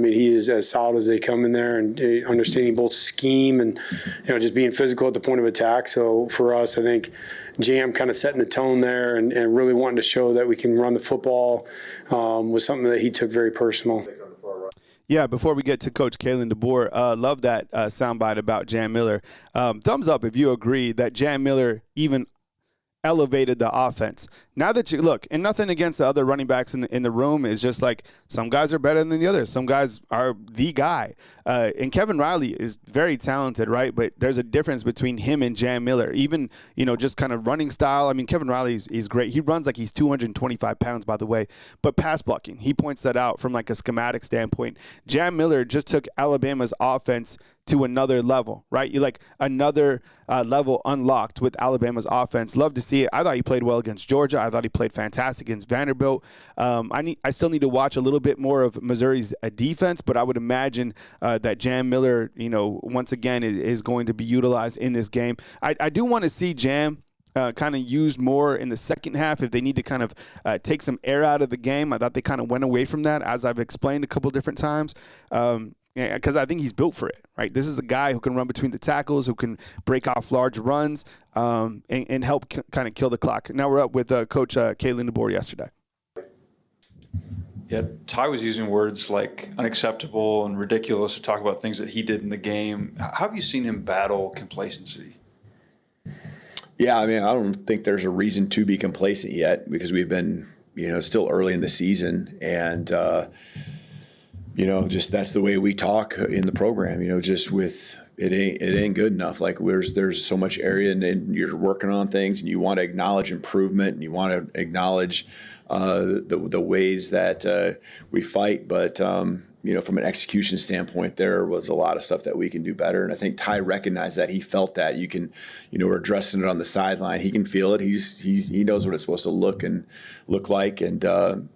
He is as solid as they come in there, and understanding both scheme and just being physical at the point of attack. So for us, I think Jam kind of setting the tone there and really wanting to show that we can run the football was something that he took very personal. Yeah, before we get to Coach Kalen DeBoer, love that soundbite about Jam Miller. Thumbs up if you agree that Jam Miller even elevated the offense. Now that you look, and nothing against the other running backs in the room, is just like some guys are better than the others. Some guys are the guy. And Kevin Riley is very talented, right? But there's a difference between him and Jam Miller. Even, just kind of running style. I mean, Kevin Riley is great. He runs like he's 225 pounds, by the way. But pass blocking, he points that out from like a schematic standpoint. Jam Miller just took Alabama's offense to another level, right? You like another level unlocked with Alabama's offense. Love to see it. I thought he played well against Georgia. I thought he played fantastic against Vanderbilt. I still need to watch a little bit more of Missouri's defense, but I would imagine that Jam Miller, once again is going to be utilized in this game. I do want to see Jam kind of used more in the second half if they need to kind of take some air out of the game. I thought they kind of went away from that, as I've explained a couple different times. Because I think he's built for it, right? This is a guy who can run between the tackles, who can break off large runs, and help kind of kill the clock. Now we're up with Coach Kalen DeBoer yesterday. Yeah, Ty was using words like unacceptable and ridiculous to talk about things that he did in the game. How have you seen him battle complacency? Yeah, I don't think there's a reason to be complacent yet because we've been, still early in the season, and just that's the way we talk in the program. Just with it ain't good enough. Like there's so much area, and you're working on things, and you want to acknowledge improvement, and you want to acknowledge the ways that we fight, but from an execution standpoint, there was a lot of stuff that we can do better. And I think Ty recognized that. He felt that. We're addressing it on the sideline. He can feel it. He knows what it's supposed to look like. And,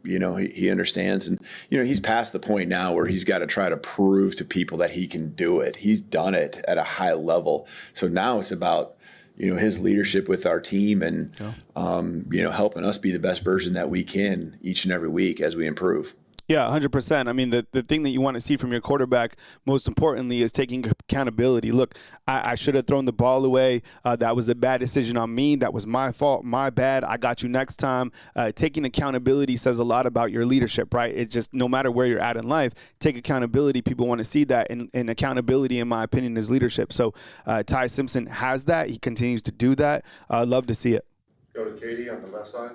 he understands. And, he's past the point now where he's got to try to prove to people that he can do it. He's done it at a high level. So now it's about, his leadership with our team and, helping us be the best version that we can each and every week as we improve. Yeah, 100%. I mean, the thing that you want to see from your quarterback, most importantly, is taking accountability. Look, I should have thrown the ball away. That was a bad decision on me. That was my fault, my bad. I got you next time. Taking accountability says a lot about your leadership, right? It's just no matter where you're at in life, take accountability. People want to see that, and accountability, in my opinion, is leadership. So Tai Simpson has that. He continues to do that. Love to see it. Go to Katie on the left side.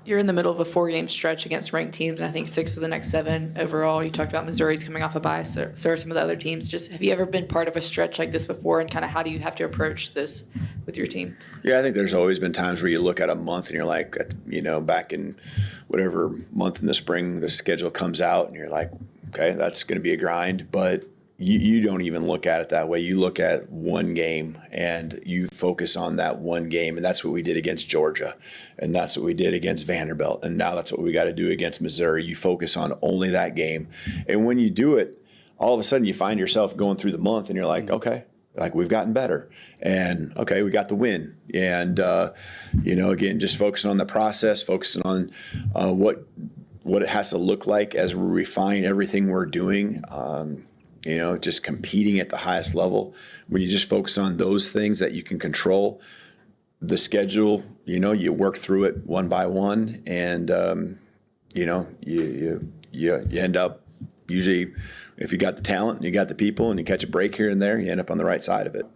You're in the middle of a 4-game stretch against ranked teams, and I think 6 of the next 7 overall. You talked about Missouri's coming off a bye, so are some of the other teams. Just have you ever been part of a stretch like this before, and kind of how do you have to approach this with your team? Yeah, I think there's always been times where you look at a month and you're like, back in whatever month in the spring, the schedule comes out and you're like, okay, that's going to be a grind. But you don't even look at it that way. You look at one game and you focus on that one game, and that's what we did against Georgia, and that's what we did against Vanderbilt, and now that's what we got to do against Missouri. You focus on only that game, and when you do it, all of a sudden you find yourself going through the month and you're like, okay, like we've gotten better, and okay, we got the win, and again, just focusing on the process, focusing on what it has to look like as we refine everything we're doing. Just competing at the highest level. When you just focus on those things that you can control, the schedule, you work through it one by one, and you end up usually, if you got the talent and you got the people and you catch a break here and there, you end up on the right side of it.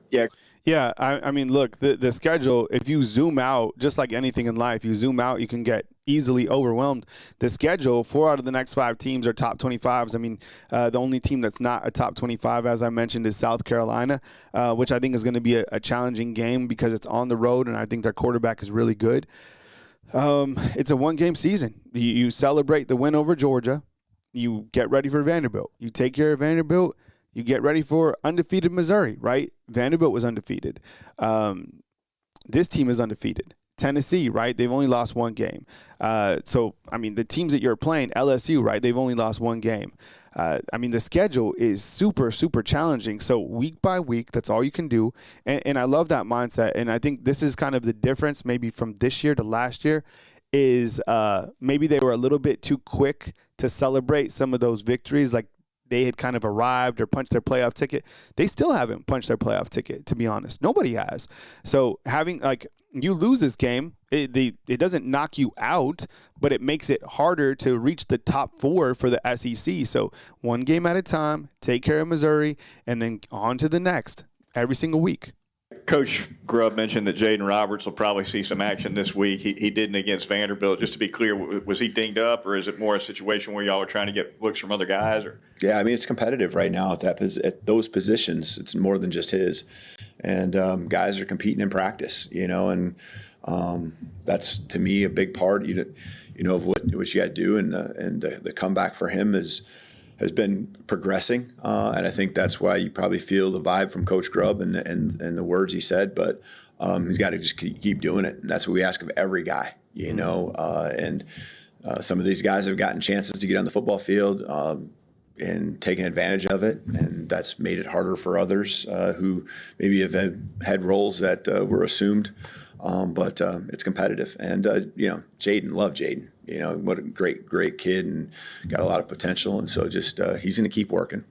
Yeah, I mean, look, the schedule, if you zoom out, just like anything in life, you zoom out, you can get easily overwhelmed. The schedule, 4 out of the next 5 teams are top 25s. I mean, the only team that's not a top 25, as I mentioned, is South Carolina, which I think is going to be a challenging game because it's on the road, and I think their quarterback is really good. It's a one-game season. You celebrate the win over Georgia. You get ready for Vanderbilt. You take care of Vanderbilt. You get ready for undefeated Missouri, right? Vanderbilt was undefeated. This team is undefeated. Tennessee, right? They've only lost one game. So, I mean, the teams that you're playing, LSU, right? They've only lost one game. I mean, the schedule is super, super challenging. So week by week, that's all you can do. And I love that mindset. And I think this is kind of the difference maybe from this year to last year is maybe they were a little bit too quick to celebrate some of those victories. Like they had kind of arrived or punched their playoff ticket. They still haven't punched their playoff ticket, to be honest. Nobody has. So having like you lose this game, it doesn't knock you out, but it makes it harder to reach the top 4 for the SEC. So one game at a time, take care of Missouri, and then on to the next every single week. Coach Grubb mentioned that Jaden Roberts will probably see some action this week. He didn't against Vanderbilt. Just to be clear, was he dinged up, or is it more a situation where y'all are trying to get looks from other guys? Or Yeah, I mean, it's competitive right now at those positions. It's more than just his. And guys are competing in practice, and that's, to me, a big part, of what you got to do. And the comeback for him has been progressing. And I think that's why you probably feel the vibe from Coach Grubb and the words he said. But he's got to just keep doing it. And that's what we ask of every guy, and some of these guys have gotten chances to get on the football field and taken advantage of it, and that's made it harder for others who maybe have had roles that were assumed. But it's competitive, and Jaden, love Jaden. What a great kid, and got a lot of potential, and so just he's going to keep working.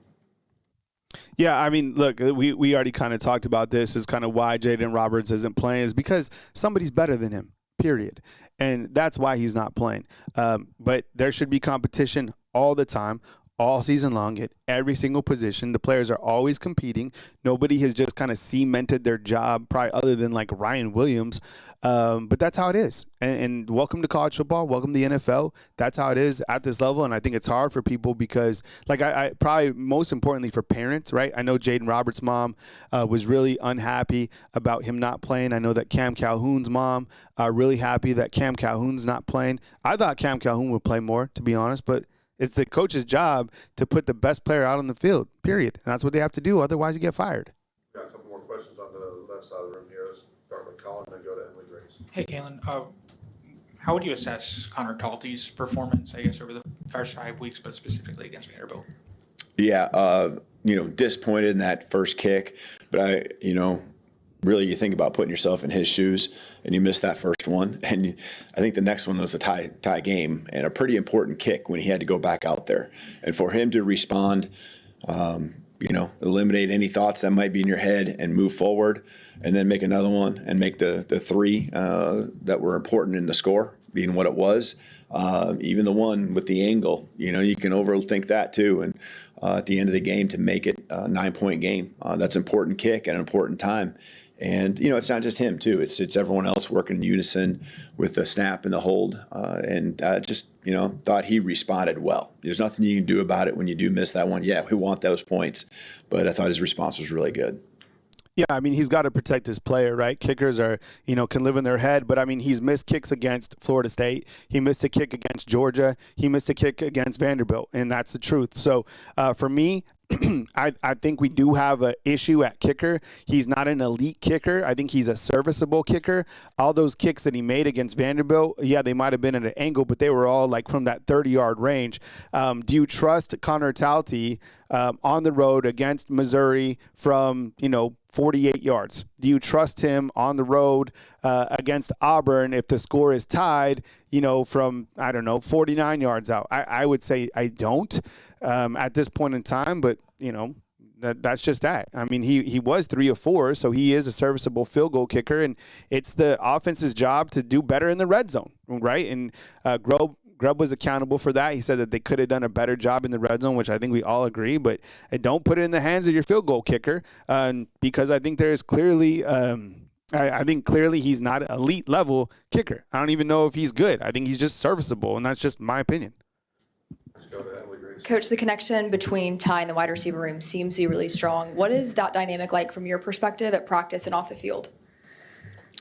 Yeah, I mean, look, we already kind of talked about this. Is kind of why Jaden Roberts isn't playing is because somebody's better than him. Period, and that's why he's not playing. But there should be competition all the time, all season long at every single position. The players are always competing. Nobody has just kind of cemented their job, probably other than like Ryan Williams. But that's how it is. And welcome to college football. Welcome to the NFL. That's how it is at this level. And I think it's hard for people because, like, I probably most importantly for parents, right? I know Jaden Roberts' mom was really unhappy about him not playing. I know that Cam Calhoun's mom really happy that Cam Calhoun's not playing. I thought Cam Calhoun would play more, to be honest, but it's the coach's job to put the best player out on the field, period. And that's what they have to do. Otherwise, you get fired. Got a couple more questions on the left side of the room here. Let's start with Colin and then go to Emily Grace. Hey, Kalen. How would you assess Connor Talty's performance, I guess, over the first 5 weeks, but specifically against Vanderbilt? Yeah, disappointed in that first kick, but really you think about putting yourself in his shoes and you missed that first one. And I think the next one was a tie game and a pretty important kick when he had to go back out there. And for him to respond, eliminate any thoughts that might be in your head and move forward and then make another one and make the 3 that were important in the score being what it was. Even the one with the angle, you can overthink that too. And at the end of the game to make it a 9-point game, that's an important kick at an important time. And, it's not just him, too. It's everyone else working in unison with the snap and the hold. Thought he responded well. There's nothing you can do about it when you do miss that one. Yeah, we want those points. But I thought his response was really good. Yeah, I mean, he's got to protect his player, right? Kickers are, can live in their head. But, I mean, he's missed kicks against Florida State. He missed a kick against Georgia. He missed a kick against Vanderbilt. And that's the truth. So, for me, I think we do have an issue at kicker. He's not an elite kicker. I think he's a serviceable kicker. All those kicks that he made against Vanderbilt, yeah, they might have been at an angle, but they were all like from that 30-yard range. Do you trust Connor Talty on the road against Missouri from, 48 yards? Do you trust him on the road against Auburn if the score is tied, from, 49 yards out? I would say I don't at this point in time, but, that's just that. I mean, he was 3 of 4, so he is a serviceable field goal kicker, and it's the offense's job to do better in the red zone, right? And Grubb was accountable for that. He said that they could have done a better job in the red zone, which I think we all agree, but don't put it in the hands of your field goal kicker because I think there is clearly I think clearly he's not an elite level kicker. I don't even know if he's good. I think he's just serviceable, and that's just my opinion. Let's go to Emily Grace. Coach, the connection between Ty and the wide receiver room seems to be really strong. What is that dynamic like from your perspective at practice and off the field?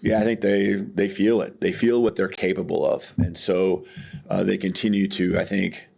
Yeah, I think they feel it. They feel what they're capable of. And so they continue to, I think,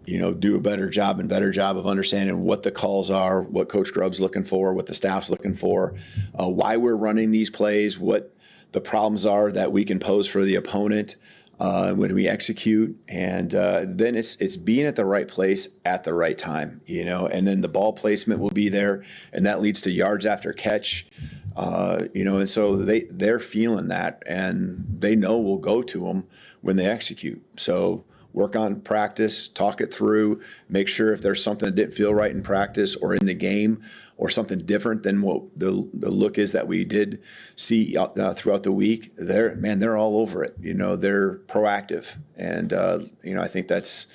do a better job of understanding what the calls are, what Coach Grubb's looking for, what the staff's looking for, why we're running these plays, what the problems are that we can pose for the opponent when we execute, and then it's being at the right place at the right time, and then the ball placement will be there, and that leads to yards after catch, and so they're feeling that, and they know we'll go to them when they execute. So work on practice, talk it through, make sure if there's something that didn't feel right in practice or in the game or something different than what the look is that we did see throughout the week, they're all over it. They're proactive. And, I think that's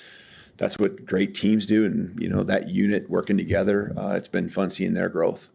what great teams do. And, that unit working together, it's been fun seeing their growth.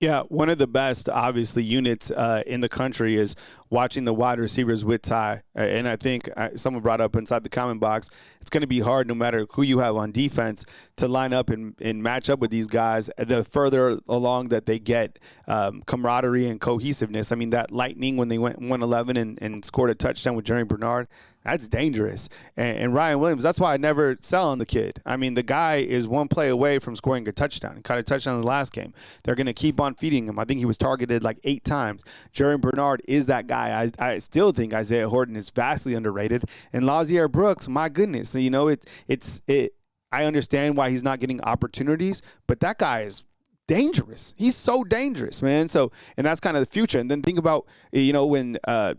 Yeah, one of the best, obviously, units in the country is watching the wide receivers with Tai. And I think someone brought up inside the comment box, it's going to be hard no matter who you have on defense to line up and match up with these guys. The further along that they get camaraderie and cohesiveness. I mean, that Lightning when they went 111 and scored a touchdown with Jerry Bernard, that's dangerous. And Ryan Williams, that's why I never sell on the kid. I mean, the guy is one play away from scoring a touchdown. He caught a touchdown in the last game. They're going to keep on feeding him. I think he was targeted like 8 times. Jerry Bernard is that guy. I still think Isaiah Horton is vastly underrated. And Lazier Brooks, my goodness, I understand why he's not getting opportunities, but that guy is dangerous. He's so dangerous, man. So, and that's kind of the future. And then think about, when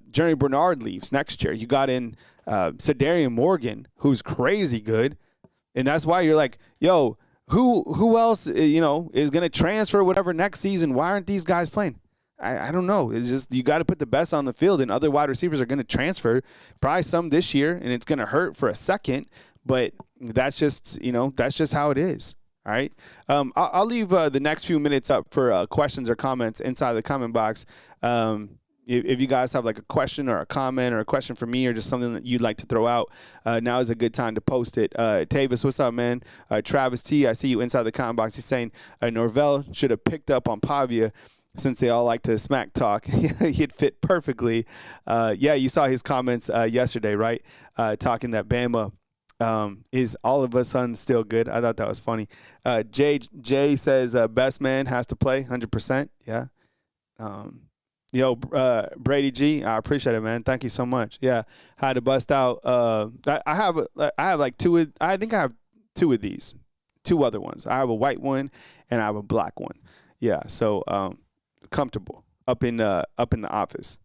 Jerry Bernard leaves next year, you got in Sedarian Morgan, who's crazy good. And that's why you're like, yo, who else, is going to transfer whatever next season? Why aren't these guys playing? I don't know. It's just you got to put the best on the field, and other wide receivers are going to transfer, probably some this year, and it's going to hurt for a second. But that's just how it is. All right. I'll leave the next few minutes up for questions or comments inside the comment box. If you guys have like a question or a comment or a question for me or just something that you'd like to throw out, now is a good time to post it. Tavis, what's up, man? Travis T, I see you inside the comment box. He's saying Norvell should have picked up on Pavia since they all like to smack talk. He'd fit perfectly. Yeah, you saw his comments yesterday, right? Talking that Bama is all of a sudden still good. I thought that was funny. Jay says best man has to play 100%. Yeah. Brady G, I appreciate it, man. Thank you so much. Yeah, had to bust out. I have like two. I think I have 2 of these, 2 other ones. I have a white one and I have a black one. Yeah, so comfortable up in the office.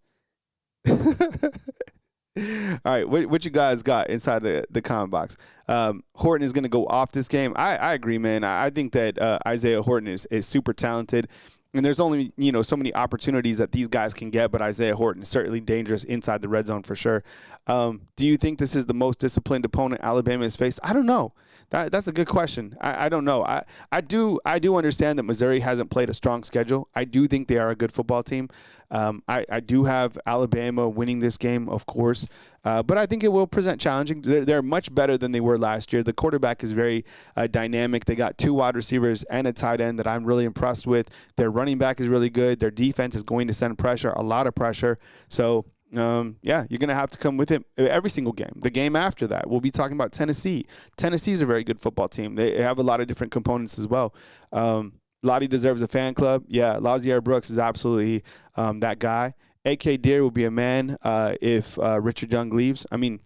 All right, what you guys got inside the comment box? Horton is going to go off this game. I agree, man. I think that Isaiah Horton is super talented. And there's only, so many opportunities that these guys can get, but Isaiah Horton is certainly dangerous inside the red zone for sure. Do you think this is the most disciplined opponent Alabama has faced? I don't know. That's a good question. I don't know. I do understand that Missouri hasn't played a strong schedule. I do think they are a good football team. I do have Alabama winning this game, of course. But I think it will present challenging. They're much better than they were last year. The quarterback is very dynamic. They got 2 wide receivers and a tight end that I'm really impressed with. Their running back is really good. Their defense is going to send pressure, a lot of pressure. So, you're going to have to come with it every single game. The game after that, we'll be talking about Tennessee. Tennessee's a very good football team. They have a lot of different components as well. Lottie deserves a fan club. Yeah, Lazier Brooks is absolutely that guy. A.K. Deere will be a man if Richard Young leaves. I mean,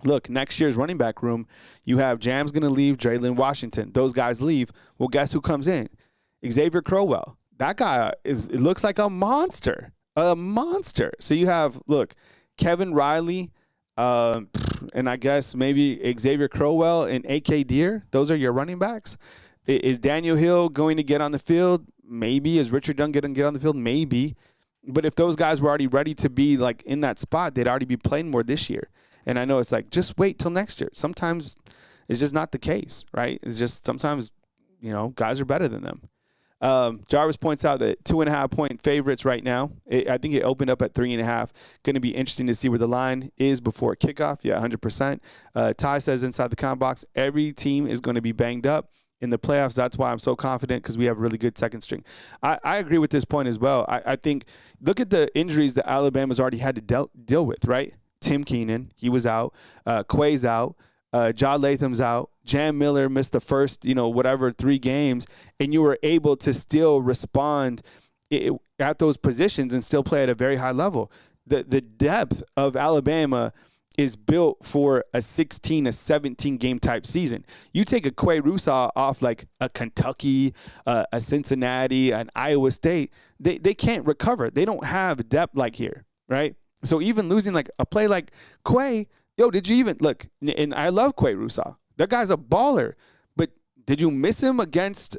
look, next year's running back room, you have Jam's going to leave, Jalen Washington. Those guys leave. Well, guess who comes in? Xavier Crowell. That guy, it looks like a monster. A monster. So you have, look, Kevin Riley, and I guess maybe Xavier Crowell and A.K. Deere. Those are your running backs. Is Daniel Hill going to get on the field? Maybe. Is Richard Young going to get on the field? Maybe. But if those guys were already ready to be like in that spot, they'd already be playing more this year. And I know it's like, just wait till next year. Sometimes it's just not the case, right? It's just sometimes, guys are better than them. Jarvis points out that 2.5-point favorites right now. I think it opened up at 3.5. Going to be interesting to see where the line is before kickoff. Yeah, 100%. Ty says inside the comment box, every team is going to be banged up in the playoffs. That's why I'm so confident, because we have a really good second string. I agree with this point as well. I think, look at the injuries that Alabama's already had to deal with, right? Tim Keenan, he was out. Quay's out. John Latham's out. Jam Miller missed the first, 3 games, and you were able to still respond at those positions and still play at a very high level. The depth of Alabama is built for a 16, a 17 game type season. You take a Quay Russaw off like a Kentucky, a Cincinnati, an Iowa State, they can't recover. They don't have depth like here, right? So even losing like a play like Quay, did you even look? And I love Quay Russaw. That guy's a baller. But did you miss him against?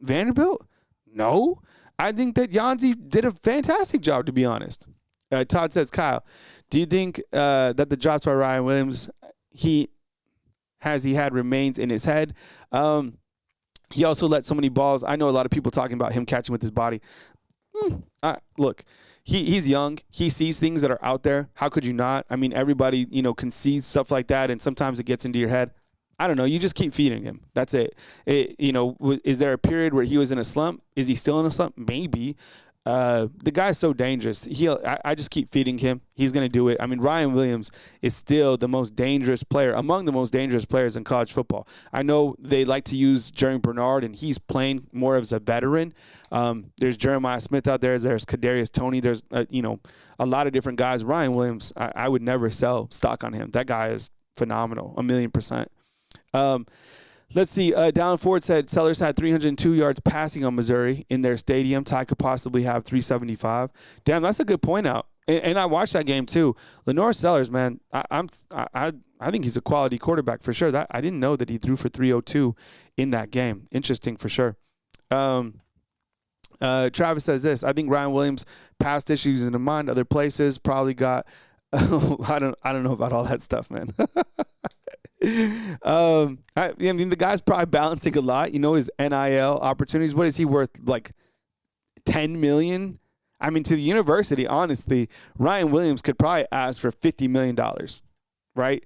Vanderbilt? No. I think that Yanzi did a fantastic job, to be honest. Todd says, Kyle, do you think that the drops by Ryan Williams he had remains in his head? He also let so many balls. I know a lot of people talking about him catching with his body. Look, he's young. He sees things that are out there. How could you not? I mean, everybody, can see stuff like that, and sometimes it gets into your head. I don't know. You just keep feeding him. That's it. Is there a period where he was in a slump? Is he still in a slump? Maybe. The guy's so dangerous. I just keep feeding him. He's going to do it. I mean, Ryan Williams is still the most dangerous player, among the most dangerous players in college football. I know they like to use Jerry Bernard, and he's playing more as a veteran. There's Jeremiah Smith out there. There's Kadarius Toney. There's, a lot of different guys. Ryan Williams, I would never sell stock on him. That guy is phenomenal, 1,000,000%. Let's see. Dallin Ford said Sellers had 302 yards passing on Missouri in their stadium. Ty could possibly have 375. Damn, that's a good point out. And I watched that game too. Lenore Sellers, man, I think he's a quality quarterback for sure. That I didn't know that he threw for 302 in that game. Interesting for sure. Travis says this. I think Ryan Williams' past issues in the mind, other places probably got. I don't know about all that stuff, man. I mean, the guy's probably balancing a lot. His NIL opportunities. What is he worth? Like $10 million? I mean, to the university, honestly, Ryan Williams could probably ask for $50 million, right?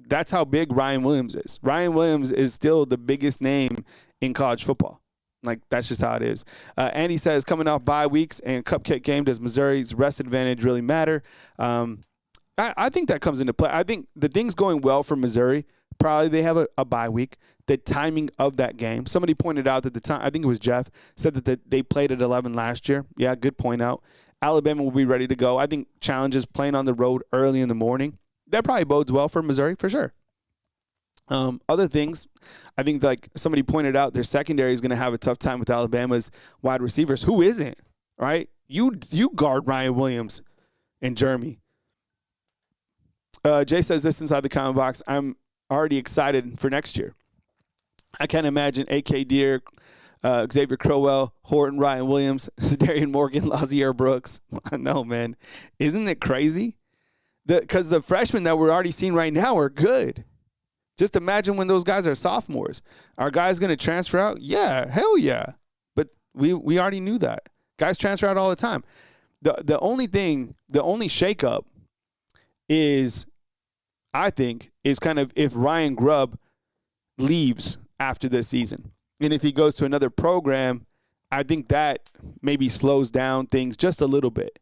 That's how big Ryan Williams is. Ryan Williams is still the biggest name in college football. Like, that's just how it is. Andy says, coming off bye weeks and cupcake game, does Missouri's rest advantage really matter? I think that comes into play. I think the things going well for Missouri, probably they have a bye week. The timing of that game. Somebody pointed out that the time, I think it was Jeff, said that they played at 11 last year. Yeah, good point out. Alabama will be ready to go. I think challenges playing on the road early in the morning, that probably bodes well for Missouri for sure. Other things, I think like somebody pointed out, their secondary is going to have a tough time with Alabama's wide receivers. Who isn't, right? You guard Ryan Williams and Jeremy. Jay says this inside the comment box. I'm already excited for next year. I can't imagine A.K. Deere, Xavier Crowell, Horton, Ryan Williams, Darian Morgan, Lazier Brooks. I know, man. Isn't it crazy? Because the freshmen that we're already seeing right now are good. Just imagine when those guys are sophomores. Are guys going to transfer out? Yeah, hell yeah. But we already knew that. Guys transfer out all the time. The only shakeup is, I think, is kind of if Ryan Grubb leaves after this season. And if he goes to another program, I think that maybe slows down things just a little bit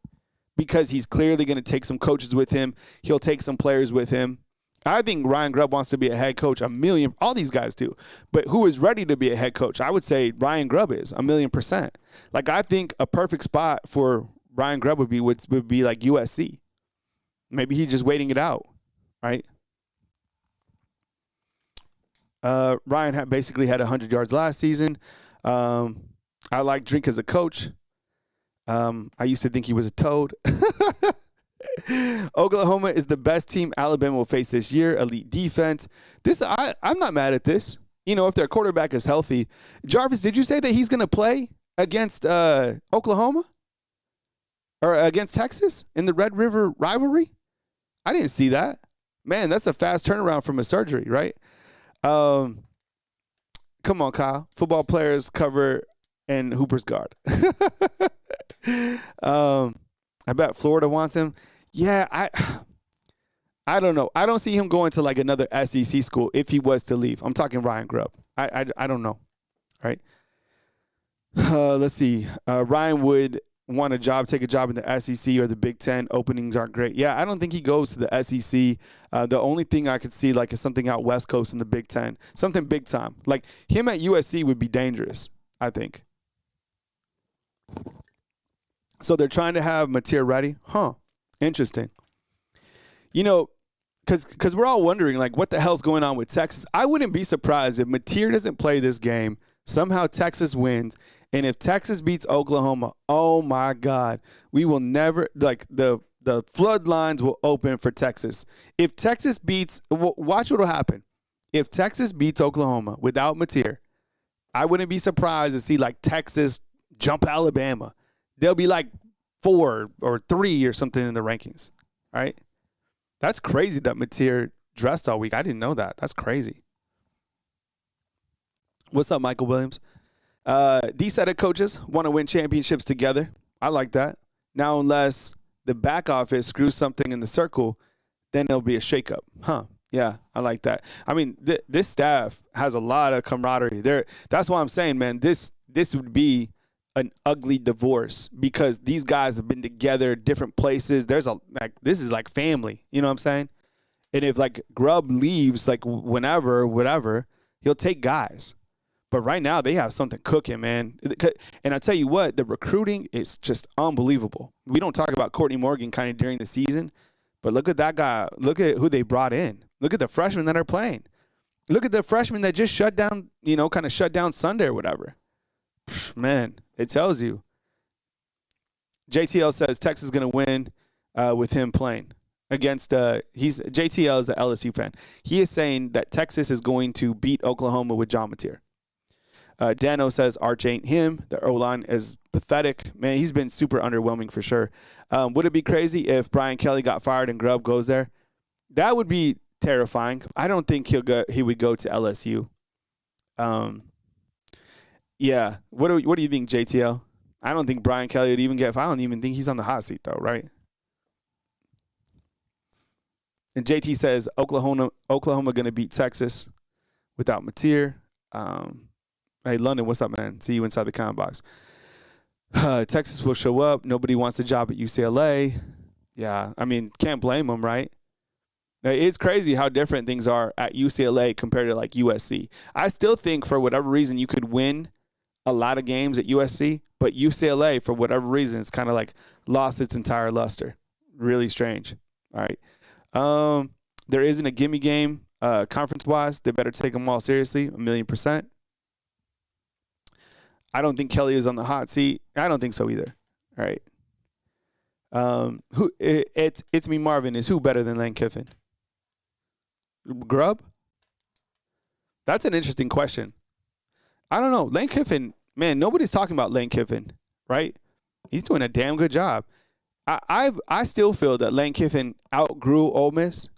because he's clearly going to take some coaches with him. He'll take some players with him. I think Ryan Grubb wants to be a head coach, all these guys do. But who is ready to be a head coach? I would say Ryan Grubb is 1,000,000%. Like, I think a perfect spot for Ryan Grubb would be like USC. Maybe he's just waiting it out, right? Ryan basically had 100 yards last season. I like Drink as a coach. I used to think he was a toad. Oklahoma is the best team Alabama will face this year. Elite defense. I'm not mad at this. If their quarterback is healthy. Jarvis, did you say that he's going to play against Oklahoma? Or against Texas in the Red River rivalry? I didn't see that. Man, that's a fast turnaround from a surgery, right? Come on, Kyle. Football players cover and Hooper's guard. I bet Florida wants him. Yeah, I don't know. I don't see him going to like another SEC school if he was to leave. I'm talking Ryan Grubb. I don't know. Right? Let's see. Ryan would want take a job in the SEC or the Big Ten. Openings aren't great. Yeah, I don't think he goes to the SEC. The only thing I could see like is something out West Coast in the Big Ten. Something big time. Like him at USC would be dangerous. I think. So they're trying to have Mateer ready? Huh. Interesting. You know, because we're all wondering, like, what the hell's going on with Texas? I wouldn't be surprised if Mateer doesn't play this game. Somehow Texas wins. And if Texas beats Oklahoma, oh, my God, we will never, like, the floodlines will open for Texas. If Texas beats, watch what will happen. If Texas beats Oklahoma without Mateer, I wouldn't be surprised to see, like, Texas jump Alabama. They'll be like 4 or 3 or something in the rankings, right? That's crazy that Mateer dressed all week. I didn't know that. That's crazy. What's up, Michael Williams? These set of coaches want to win championships together. I like that. Now, unless the back office screws something in the circle, then there'll be a shakeup. Huh. Yeah, I like that. I mean, this staff has a lot of camaraderie. That's why I'm saying, man, this would be an ugly divorce because these guys have been together, different places. This is like family. You know what I'm saying? And if like Grubb leaves, like whenever, whatever, he'll take guys. But right now they have something cooking, man. And I tell you what, the recruiting is just unbelievable. We don't talk about Courtney Morgan kind of during the season, but look at that guy. Look at who they brought in. Look at the freshmen that are playing. Look at the freshmen that just shut down, kind of shut down Sunday or whatever. Man, it tells you. JTL says Texas is going to win with him playing against JTL is an LSU fan. He is saying that Texas is going to beat Oklahoma with John Mateer. Dano says Arch ain't him. The O-line is pathetic. Man, he's been super underwhelming for sure. Would it be crazy if Brian Kelly got fired and Grubb goes there? That would be terrifying. I don't think he would go to LSU. Yeah. What do you think, JTL? I don't think Brian Kelly would even get fired. I don't even think he's on the hot seat, though, right? And JT says Oklahoma going to beat Texas without Mateer. Hey, London, what's up, man? See you inside the comment box. Texas will show up. Nobody wants a job at UCLA. Yeah, I mean, can't blame them, right? It's crazy how different things are at UCLA compared to, like, USC. I still think for whatever reason you could win a lot of games at USC, but UCLA, for whatever reason, it's kind of like lost its entire luster. Really strange. All right. There isn't a gimme game conference-wise. They better take them all seriously, 1,000,000%. I don't think Kelly is on the hot seat. I don't think so either. All right. It's me, Marvin. Is who better than Lane Kiffin? Grubb? That's an interesting question. I don't know. Lane Kiffin, man, nobody's talking about Lane Kiffin, right? He's doing a damn good job. I still feel that Lane Kiffin outgrew Ole Miss.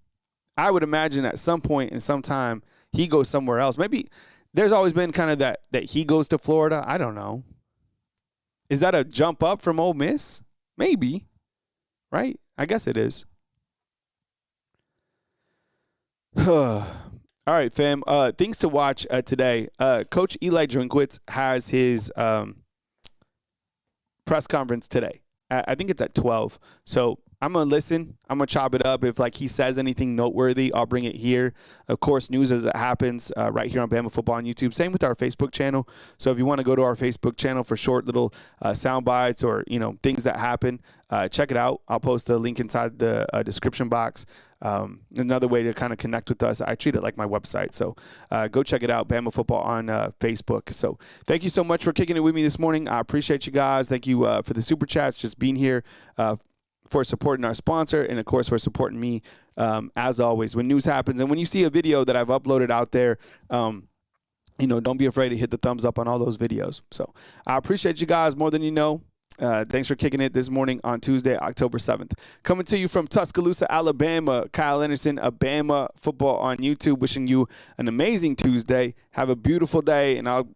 I would imagine at some point in some time he goes somewhere else. Maybe there's always been kind of that he goes to Florida. I don't know. Is that a jump up from Ole Miss? Maybe, right? I guess it is. All right, fam. Things to watch today. Coach Eli Drinkwitz has his press conference today. I think it's at 12. So I'm going to listen. I'm going to chop it up. If like he says anything noteworthy, I'll bring it here. Of course, news as it happens right here on Bama Football on YouTube. Same with our Facebook channel. So if you want to go to our Facebook channel for short little sound bites or, things that happen, check it out. I'll post the link inside the description box. Another way to kind of connect with us. I treat it like my website. So go check it out, Bama Football on Facebook. So thank you so much for kicking it with me this morning. I appreciate you guys. Thank you for the super chats, just being here, for supporting our sponsor, and of course for supporting me as always when news happens. And when you see a video that I've uploaded out there, don't be afraid to hit the thumbs up on all those videos. So I appreciate you guys more than you know. Thanks for kicking it this morning on Tuesday, October 7th. Coming to you from Tuscaloosa, Alabama, Kyle Anderson of Bama Football on YouTube, wishing you an amazing Tuesday. Have a beautiful day, and I'll